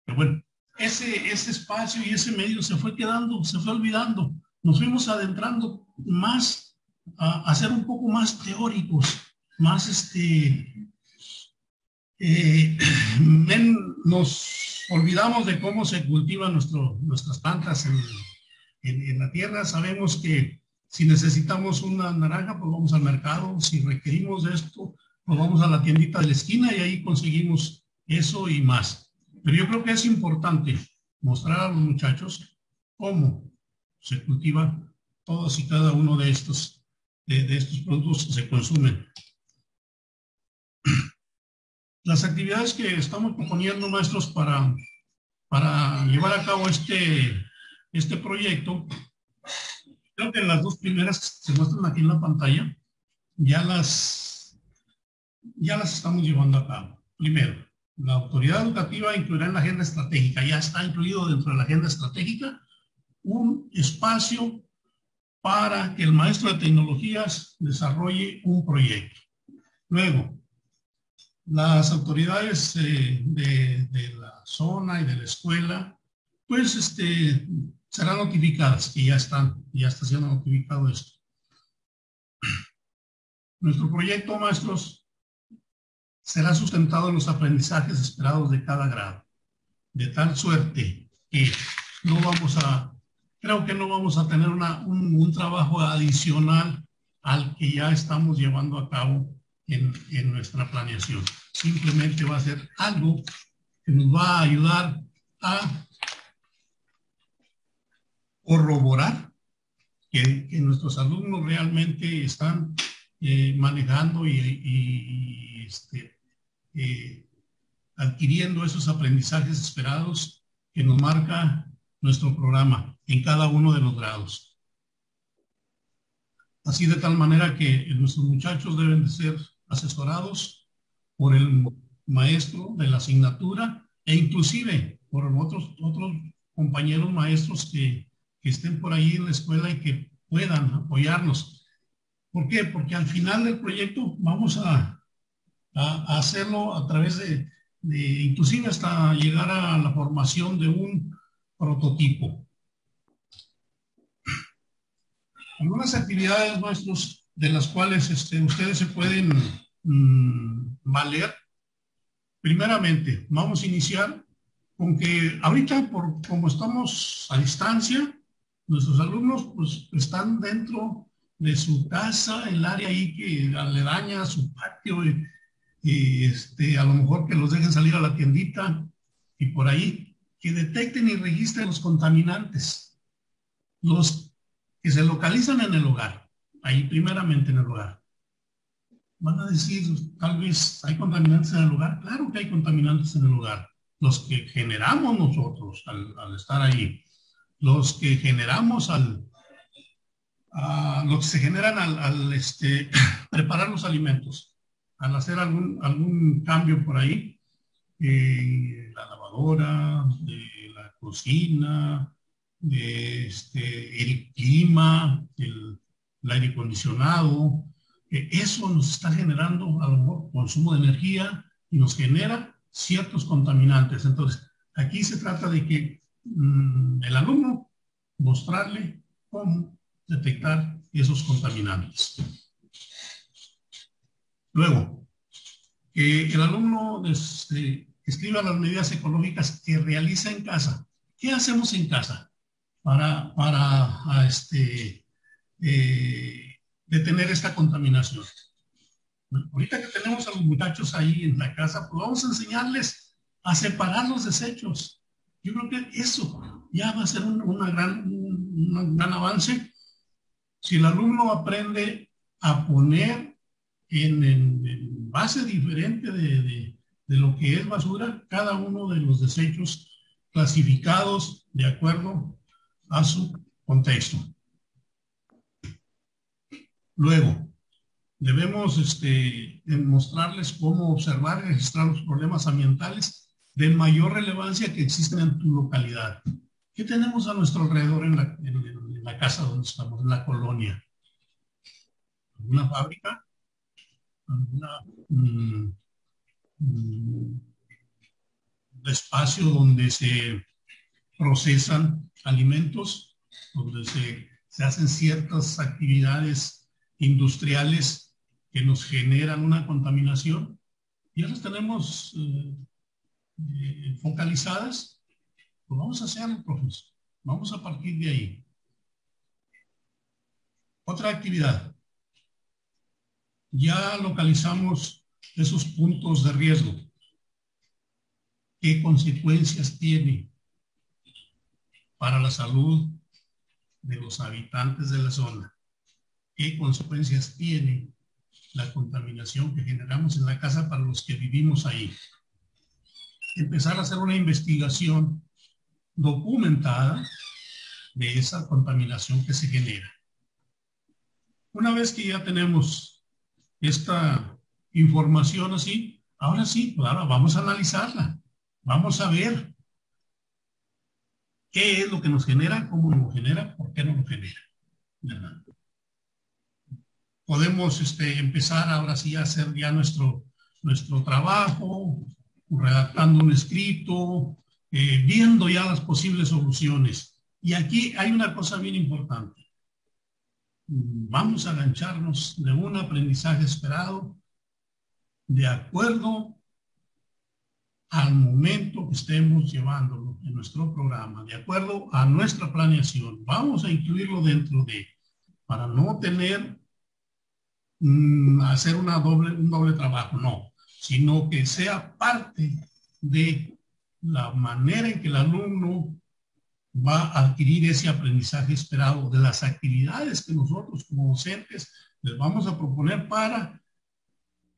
Pero bueno, ese espacio y ese medio se fue quedando, se fue olvidando. Nos fuimos adentrando más a ser un poco más teóricos, más nos olvidamos de cómo se cultivan nuestras plantas en la tierra. Sabemos que si necesitamos una naranja, pues vamos al mercado. Si requerimos de esto, pues vamos a la tiendita de la esquina y ahí conseguimos eso y más. Pero yo creo que es importante mostrar a los muchachos cómo se cultiva todos y cada uno de estos productos que se consumen. Las actividades que estamos proponiendo, maestros, para llevar a cabo este proyecto, creo que las dos primeras que se muestran aquí en la pantalla ya las estamos llevando a cabo. Primero, la autoridad educativa incluirá en la agenda estratégica, ya está incluido dentro de la agenda estratégica, un espacio para que el maestro de tecnologías desarrolle un proyecto. Luego, las autoridades de la zona y de la escuela, pues serán notificadas, que ya está siendo notificado esto. Nuestro proyecto, maestros, será sustentado en los aprendizajes esperados de cada grado, de tal suerte que creo que no vamos a tener un trabajo adicional al que ya estamos llevando a cabo en nuestra planeación. Simplemente va a ser algo que nos va a ayudar a corroborar que nuestros alumnos realmente están manejando y adquiriendo esos aprendizajes esperados que nos marca nuestro programa en cada uno de los grados. Así de tal manera que nuestros muchachos deben de ser asesorados por el maestro de la asignatura e inclusive por otros compañeros maestros que estén por ahí en la escuela y que puedan apoyarnos. ¿Por qué? Porque al final del proyecto vamos a hacerlo a través de inclusive hasta llegar a la formación de un prototipo. Algunas actividades, maestros, de las cuales ustedes se pueden valer. Primeramente, vamos a iniciar con que ahorita, como estamos a distancia, nuestros alumnos pues están dentro de su casa, el área ahí que aledaña a su patio, y a lo mejor que los dejen salir a la tiendita y por ahí, que detecten y registren los contaminantes, los que se localizan en el hogar, ahí primeramente en el hogar. Van a decir, tal vez, ¿hay contaminantes en el hogar? Claro que hay contaminantes en el hogar. Los que generamos nosotros al estar ahí, los que generamos los que se generan al preparar los alimentos, al hacer algún cambio por ahí, la lavadora, de la cocina, el clima, el aire acondicionado, eso nos está generando a lo mejor consumo de energía y nos genera ciertos contaminantes. Entonces, aquí se trata de que el alumno mostrarle cómo detectar esos contaminantes. Luego, que el alumno escriba las medidas ecológicas que realiza en casa. ¿Qué hacemos en casa para detener esta contaminación? Bueno, ahorita que tenemos a los muchachos ahí en la casa, pues vamos a enseñarles a separar los desechos. Yo creo que eso ya va a ser un gran avance. Si el alumno aprende a poner en base diferente de lo que es basura, cada uno de los desechos clasificados de acuerdo a su contexto. Luego, debemos mostrarles cómo observar y registrar los problemas ambientales de mayor relevancia que existen en tu localidad. ¿Qué tenemos a nuestro alrededor en la casa donde estamos, en la colonia? ¿Alguna fábrica? ¿Algún espacio donde se procesan alimentos, donde se hacen ciertas actividades industriales que nos generan una contaminación? Ya las tenemos focalizadas. Pues vamos a hacerlo, profesor. Vamos a partir de ahí. Otra actividad. Ya localizamos esos puntos de riesgo. ¿Qué consecuencias tiene para la salud de los habitantes de la zona? ¿Qué consecuencias tiene la contaminación que generamos en la casa para los que vivimos ahí? Empezar a hacer una investigación documentada de esa contaminación que se genera. Una vez que ya tenemos esta información así, ahora sí, claro, vamos a analizarla. Vamos a ver qué es lo que nos genera, cómo nos genera, por qué no nos genera. ¿Verdad? Podemos empezar ahora sí a hacer ya nuestro trabajo, redactando un escrito, viendo ya las posibles soluciones. Y aquí hay una cosa bien importante. Vamos a agancharnos de un aprendizaje esperado de acuerdo al momento que estemos llevándolo en nuestro programa, de acuerdo a nuestra planeación. Vamos a incluirlo dentro para no tener, hacer un doble trabajo, no, sino que sea parte de la manera en que el alumno va a adquirir ese aprendizaje esperado, de las actividades que nosotros como docentes les vamos a proponer para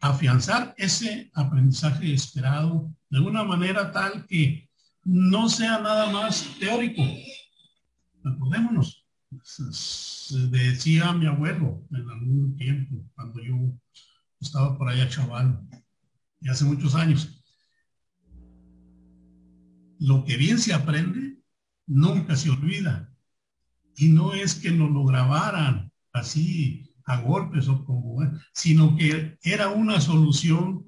afianzar ese aprendizaje esperado de una manera tal que no sea nada más teórico. Acordémonos, decía mi abuelo en algún tiempo, cuando yo estaba por allá chaval, y hace muchos años, lo que bien se aprende nunca se olvida. Y no es que nos lo grabaran así a golpes o como, sino que era una solución,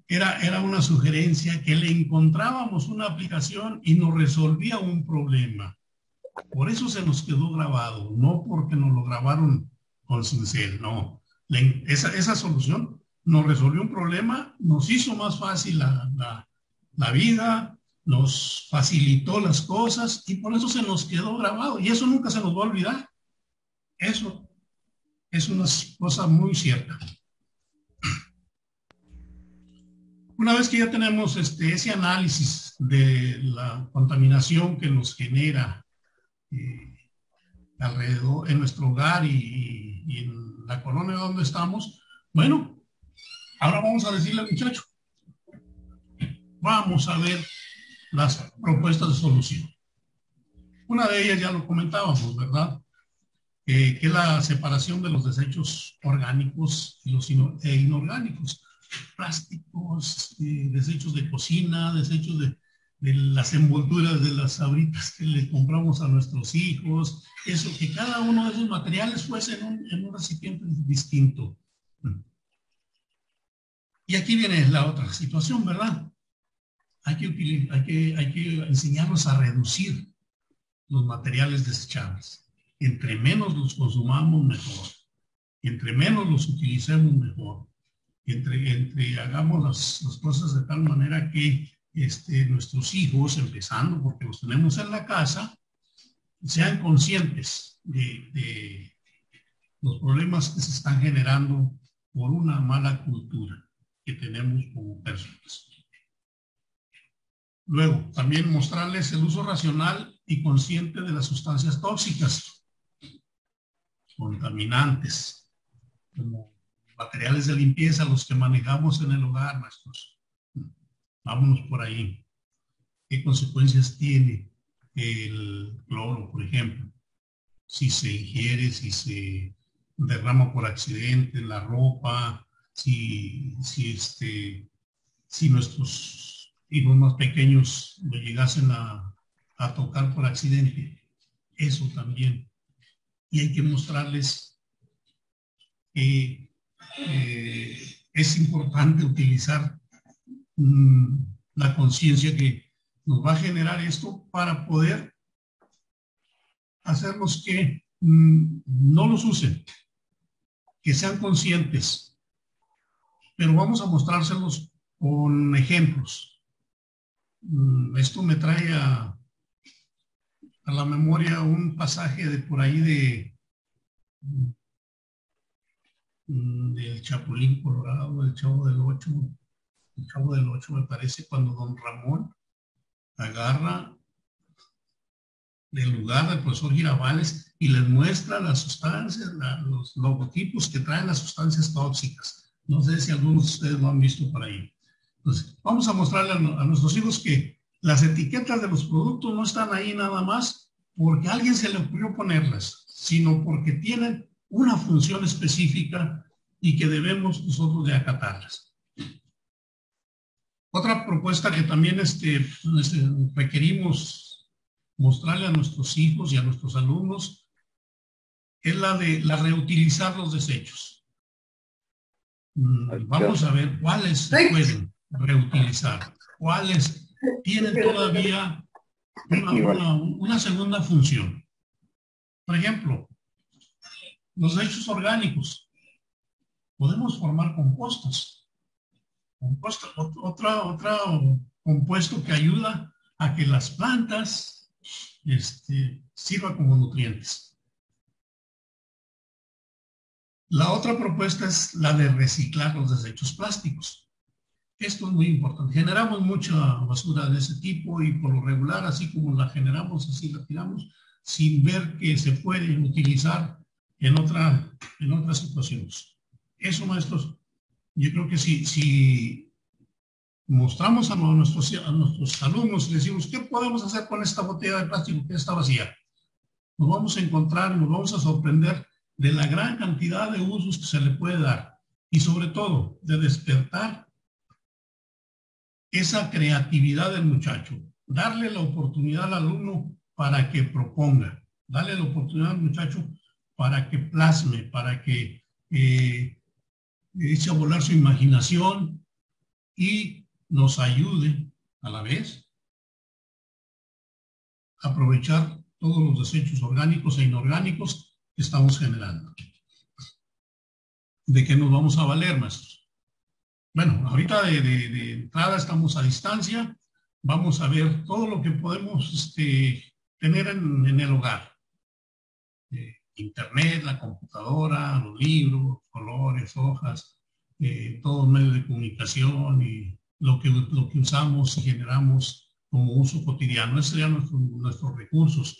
era una sugerencia que le encontrábamos una aplicación y nos resolvía un problema. Por eso se nos quedó grabado, no porque nos lo grabaron con cincel, no. Esa solución nos resolvió un problema, nos hizo más fácil la vida, nos facilitó las cosas y por eso se nos quedó grabado. Y eso nunca se nos va a olvidar. Eso es una cosa muy cierta. Una vez que ya tenemos ese análisis de la contaminación que nos genera alrededor, en nuestro hogar y en la colonia donde estamos, bueno, ahora vamos a decirle al muchacho, vamos a ver las propuestas de solución. Una de ellas ya lo comentábamos, ¿verdad? Que es la separación de los desechos orgánicos y los inorgánicos. Plásticos, desechos de cocina, desechos de las envolturas de las sabritas que le compramos a nuestros hijos. Eso, que cada uno de esos materiales fuese en un recipiente distinto. Y aquí viene la otra situación, ¿verdad? Hay que enseñarlos a reducir los materiales desechables. Entre menos los consumamos, mejor. Entre menos los utilicemos, mejor. Entre hagamos las cosas de tal manera que nuestros hijos, empezando porque los tenemos en la casa, sean conscientes de los problemas que se están generando por una mala cultura que tenemos como personas. Luego, también mostrarles el uso racional y consciente de las sustancias tóxicas, contaminantes, como materiales de limpieza, los que manejamos en el hogar, maestros. Vámonos por ahí. ¿Qué consecuencias tiene el cloro, por ejemplo? Si se ingiere, si se derrama por accidente en la ropa, si nuestros hijos más pequeños lo llegasen a tocar por accidente. Eso también. Y hay que mostrarles que es importante utilizar la conciencia que nos va a generar esto para poder hacerlos que no los usen, que sean conscientes. Pero vamos a mostrárselos con ejemplos. Esto me trae a la memoria un pasaje de por ahí del Chapulín Colorado, del Chavo del Ocho. El Chavo del Ocho, me parece, cuando don Ramón agarra del lugar del profesor Girafales y les muestra las sustancias, los logotipos que traen las sustancias tóxicas. No sé si algunos de ustedes lo han visto por ahí. Entonces, vamos a mostrarle a nuestros hijos que las etiquetas de los productos no están ahí nada más porque a alguien se le ocurrió ponerlas, sino porque tienen una función específica y que debemos nosotros de acatarlas. Otra propuesta que también requerimos mostrarle a nuestros hijos y a nuestros alumnos es la de reutilizar los desechos. Vamos a ver cuáles se pueden reutilizar, cuáles tienen todavía una segunda función. Por ejemplo, los desechos orgánicos. Podemos formar compostas. Otro compuesto que ayuda a que las plantas sirvan como nutrientes. La otra propuesta es la de reciclar los desechos plásticos. Esto es muy importante. Generamos mucha basura de ese tipo y por lo regular, así como la generamos, así la tiramos, sin ver que se puede utilizar en otras situaciones. Eso, maestros, Yo creo que si mostramos a nuestros alumnos y les decimos, ¿qué podemos hacer con esta botella de plástico que está vacía? Nos vamos a encontrar, nos vamos a sorprender de la gran cantidad de usos que se le puede dar y sobre todo de despertar esa creatividad del muchacho, darle la oportunidad al alumno para que proponga, darle la oportunidad al muchacho para que plasme, para que eche a volar su imaginación y nos ayude a la vez a aprovechar todos los desechos orgánicos e inorgánicos que estamos generando. ¿De qué nos vamos a valer, maestros? Bueno, ahorita de entrada estamos a distancia. Vamos a ver todo lo que podemos tener en el hogar. Internet, la computadora, los libros, colores, hojas, todos medios de comunicación y lo que usamos y generamos como uso cotidiano. Esos serían nuestros recursos.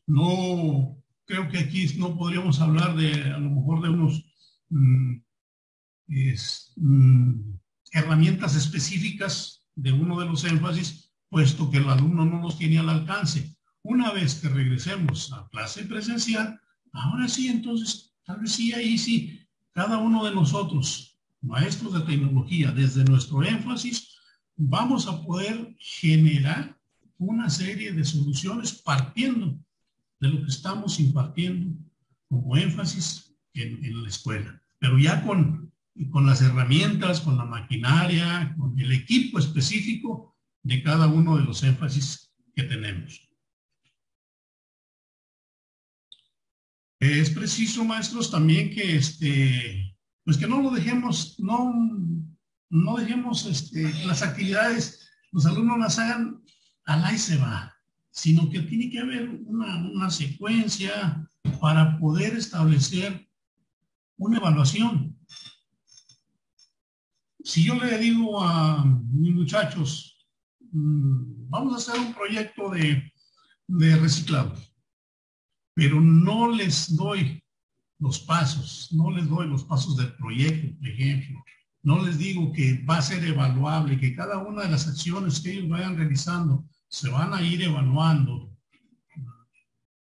No, creo que aquí no podríamos hablar a lo mejor de unos herramientas específicas de uno de los énfasis, puesto que el alumno no los tiene al alcance. Una vez que regresemos a clase presencial, ahora sí, entonces, tal vez sí, ahí sí, cada uno de nosotros, maestros de tecnología, desde nuestro énfasis, vamos a poder generar una serie de soluciones partiendo de lo que estamos impartiendo como énfasis en la escuela. Pero ya con las herramientas, con la maquinaria, con el equipo específico de cada uno de los énfasis que tenemos. Es preciso, maestros, también que pues que no lo dejemos, no dejemos las actividades, los alumnos las hagan al ahí se va, sino que tiene que haber una secuencia para poder establecer una evaluación. Si yo le digo a mis muchachos, vamos a hacer un proyecto de reciclado, pero no les doy los pasos, no les doy los pasos del proyecto, por ejemplo. No les digo que va a ser evaluable, que cada una de las acciones que ellos vayan realizando se van a ir evaluando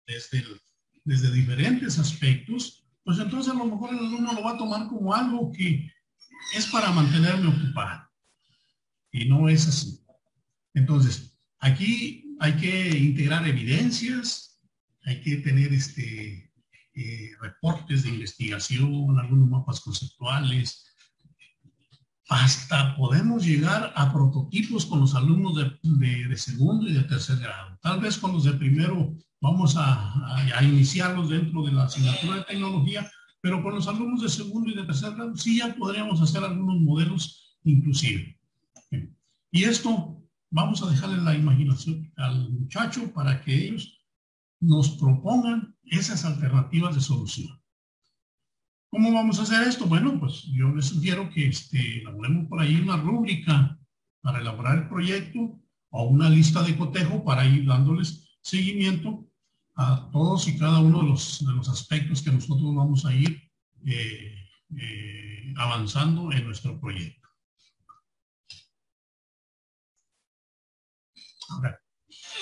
desde diferentes aspectos, pues entonces a lo mejor el alumno lo va a tomar como algo que es para mantenerme ocupado. Y no es así. Entonces, aquí hay que integrar evidencias, hay que tener reportes de investigación, algunos mapas conceptuales. Hasta podemos llegar a prototipos con los alumnos de segundo y de tercer grado. Tal vez con los de primero vamos a iniciarlos dentro de la asignatura de tecnología, pero con los alumnos de segundo y de tercer grado sí ya podríamos hacer algunos modelos inclusive. Y esto vamos a dejarle la imaginación al muchacho para que ellos nos propongan esas alternativas de solución. ¿Cómo vamos a hacer esto? Bueno, pues yo les sugiero que elaboremos por ahí una rúbrica para elaborar el proyecto o una lista de cotejo para ir dándoles seguimiento a todos y cada uno de los aspectos que nosotros vamos a ir avanzando en nuestro proyecto. Ahora,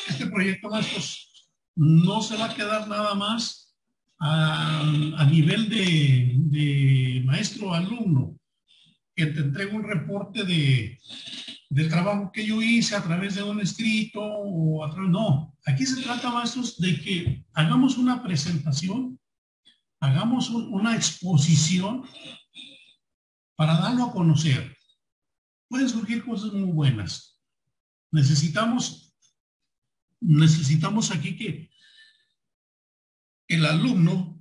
este proyecto, maestros, no se va a quedar nada más a nivel de maestro-alumno, que te entregue un reporte del trabajo que yo hice a través de un escrito o a través... No, aquí se trata, maestros, de que hagamos una presentación, hagamos una exposición para darlo a conocer. Pueden surgir cosas muy buenas. Necesitamos aquí que el alumno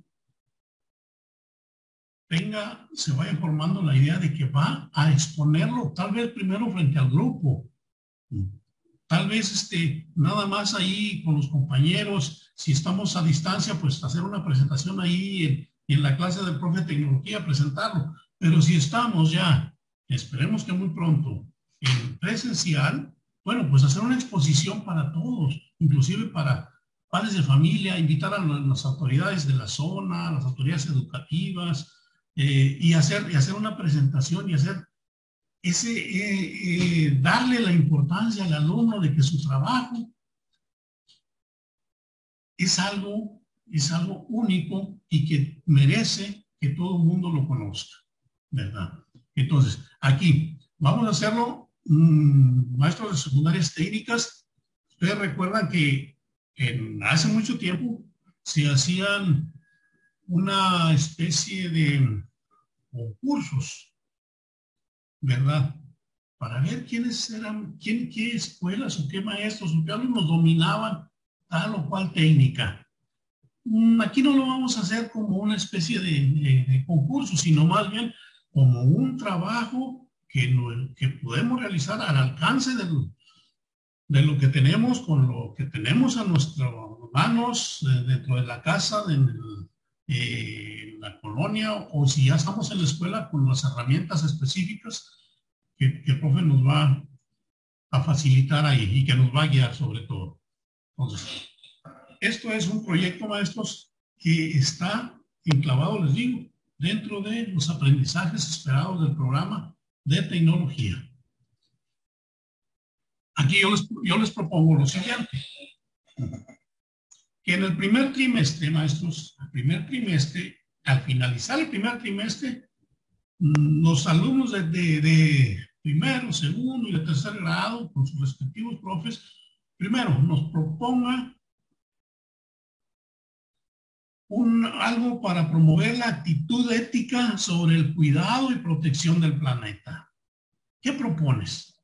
se vaya formando la idea de que va a exponerlo, tal vez primero frente al grupo, tal vez nada más ahí con los compañeros, si estamos a distancia, pues hacer una presentación ahí en la clase del profe de tecnología, presentarlo, pero si estamos ya, esperemos que muy pronto, en presencial, bueno, pues hacer una exposición para todos, inclusive para padres de familia, invitar a las autoridades de la zona, a las autoridades educativas, y hacer una presentación y hacer darle la importancia al alumno de que su trabajo es algo único y que merece que todo el mundo lo conozca, ¿verdad? Entonces, aquí vamos a hacerlo, maestros de secundarias técnicas. Ustedes recuerdan que hace mucho tiempo se hacían una especie de concursos, ¿verdad? Para ver quiénes eran, qué escuelas o qué maestros o qué alumnos dominaban tal o cual técnica. Aquí no lo vamos a hacer como una especie de concurso, sino más bien como un trabajo que podemos realizar al alcance de lo que tenemos, con lo que tenemos a nuestras manos dentro de la casa, en la colonia, o si ya estamos en la escuela, con las herramientas específicas que el profe nos va a facilitar ahí y que nos va a guiar sobre todo. Entonces, esto es un proyecto, maestros, que está enclavado, les digo, dentro de los aprendizajes esperados del programa de tecnología. Aquí yo les propongo lo siguiente, que en el primer trimestre, maestros, al finalizar el primer trimestre, los alumnos de primero, segundo y de tercer grado, con sus respectivos profes, primero nos proponga algo para promover la actitud ética sobre el cuidado y protección del planeta. ¿Qué propones?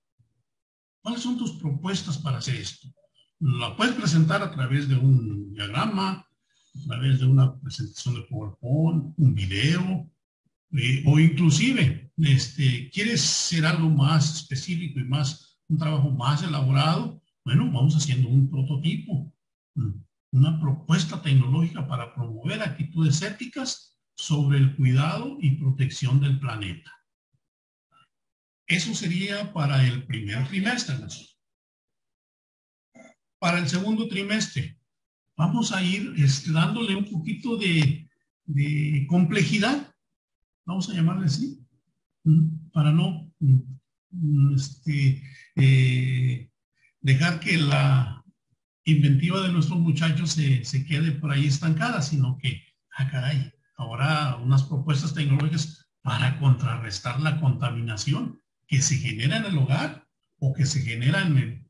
¿Cuáles son tus propuestas para hacer esto? La puedes presentar a través de un diagrama, a través de una presentación de PowerPoint, un video, o inclusive, ¿quieres ser algo más específico y un trabajo más elaborado? Bueno, vamos haciendo un prototipo, una propuesta tecnológica para promover actitudes éticas sobre el cuidado y protección del planeta. Eso sería para el primer trimestre, ¿no? Para el segundo trimestre, vamos a ir dándole un poquito de complejidad, vamos a llamarle así, para no dejar que la inventiva de nuestros muchachos se quede por ahí estancada, sino que, caray, ahora unas propuestas tecnológicas para contrarrestar la contaminación que se genera en el hogar o que se genera en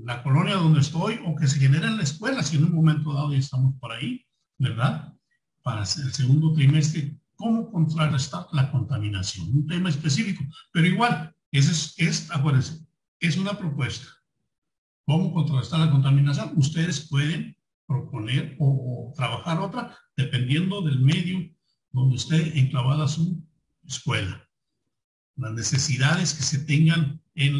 la colonia donde estoy o que se genera en la escuela, si en un momento dado ya estamos por ahí, ¿verdad? Para el segundo trimestre, ¿cómo contrarrestar la contaminación? Un tema específico, pero igual, acuérdense, es una propuesta. ¿Cómo contrarrestar la contaminación? Ustedes pueden proponer o trabajar otra dependiendo del medio donde esté enclavada su escuela. Las necesidades que se tengan en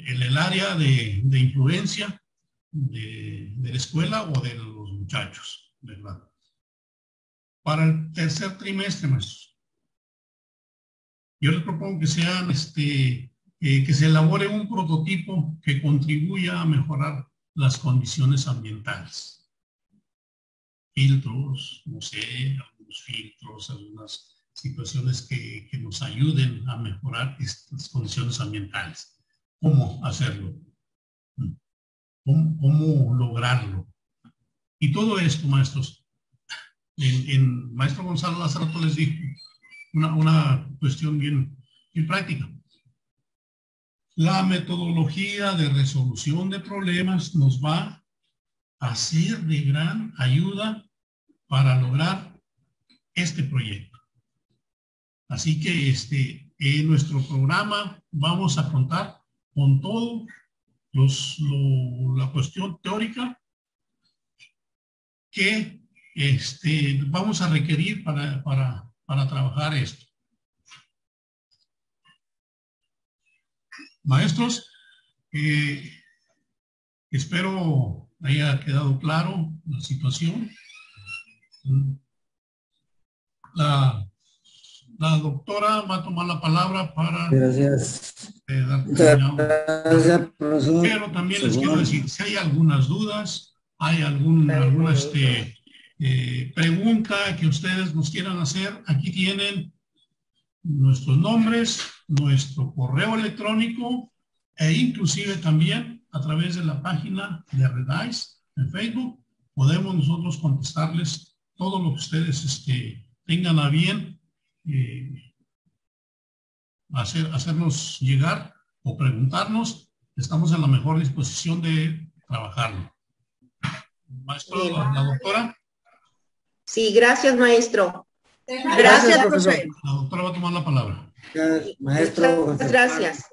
el área de influencia de la escuela o de los muchachos, ¿verdad? Para el tercer trimestre, maestros, yo les propongo que sean que se elabore un prototipo que contribuya a mejorar las condiciones ambientales. Filtros, no sé, algunos filtros, algunas situaciones que nos ayuden a mejorar estas condiciones ambientales. ¿Cómo hacerlo? ¿Cómo lograrlo? Y todo esto, maestros, Maestro Gonzalo hace rato les dije una cuestión bien práctica. La metodología de resolución de problemas nos va a ser de gran ayuda para lograr este proyecto. Así que en nuestro programa vamos a contar con todo la cuestión teórica que vamos a requerir para trabajar esto. Maestros, espero haya quedado claro la situación. La doctora va a tomar la palabra para... Gracias. Gracias, profesor. Pero también les quiero decir, si hay algunas dudas, hay alguna pregunta que ustedes nos quieran hacer, aquí tienen nuestros nombres, nuestro correo electrónico e inclusive también a través de la página de Redice en Facebook podemos nosotros contestarles todo lo que ustedes tengan a bien hacernos llegar o preguntarnos. Estamos en la mejor disposición de trabajarlo. Maestro, la doctora. Sí, gracias, maestro. Gracias, profesor. La doctora va a tomar la palabra. Gracias, maestro. Muchas gracias.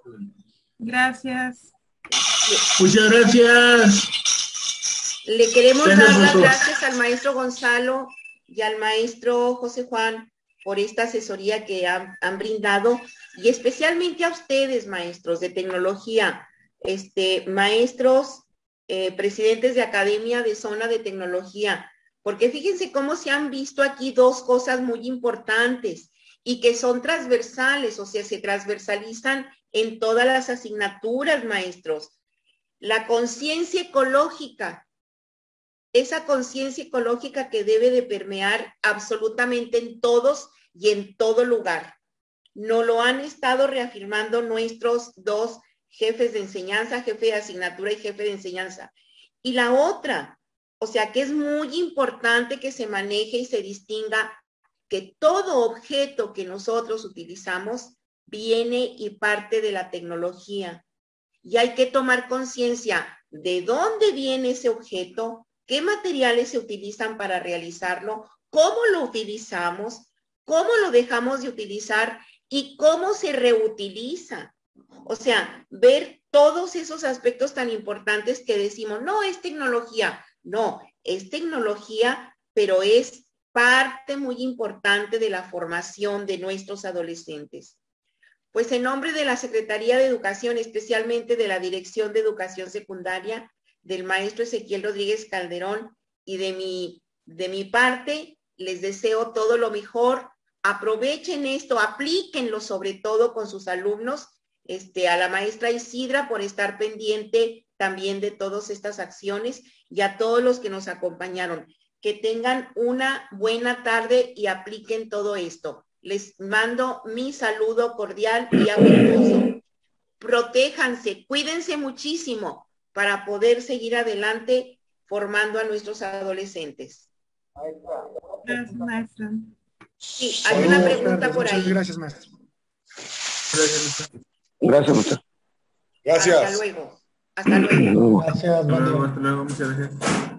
Gracias. Muchas gracias. Le queremos dar las gracias al maestro Gonzalo y al maestro José Juan por esta asesoría que han brindado, y especialmente a ustedes, maestros de tecnología, maestros, presidentes de Academia de Zona de Tecnología, porque fíjense cómo se han visto aquí dos cosas muy importantes y que son transversales, o sea, se transversalizan en todas las asignaturas, maestros. La conciencia ecológica, esa conciencia ecológica que debe de permear absolutamente en todos y en todo lugar. Nos lo han estado reafirmando nuestros dos jefes de enseñanza, jefe de asignatura y jefe de enseñanza. Y la otra, o sea que es muy importante que se maneje y se distinga que todo objeto que nosotros utilizamos viene y parte de la tecnología. Y hay que tomar conciencia de dónde viene ese objeto, qué materiales se utilizan para realizarlo, cómo lo utilizamos, cómo lo dejamos de utilizar y cómo se reutiliza. O sea, ver todos esos aspectos tan importantes que decimos, no, es tecnología. No, es tecnología, pero es parte muy importante de la formación de nuestros adolescentes. Pues en nombre de la Secretaría de Educación, especialmente de la Dirección de Educación Secundaria, del maestro Ezequiel Rodríguez Calderón y de mi parte, les deseo todo lo mejor. Aprovechen esto, aplíquenlo sobre todo con sus alumnos, a la maestra Isidra por estar pendiente también de todas estas acciones y a todos los que nos acompañaron. Que tengan una buena tarde y apliquen todo esto. Les mando mi saludo cordial y afectuoso. Protéjanse, cuídense muchísimo para poder seguir adelante formando a nuestros adolescentes. Gracias, maestra. Sí, hay una pregunta por ahí. Gracias, maestro. Gracias, maestro. Gracias. Hasta luego. Hasta luego. Gracias, Hasta luego, muchas gracias.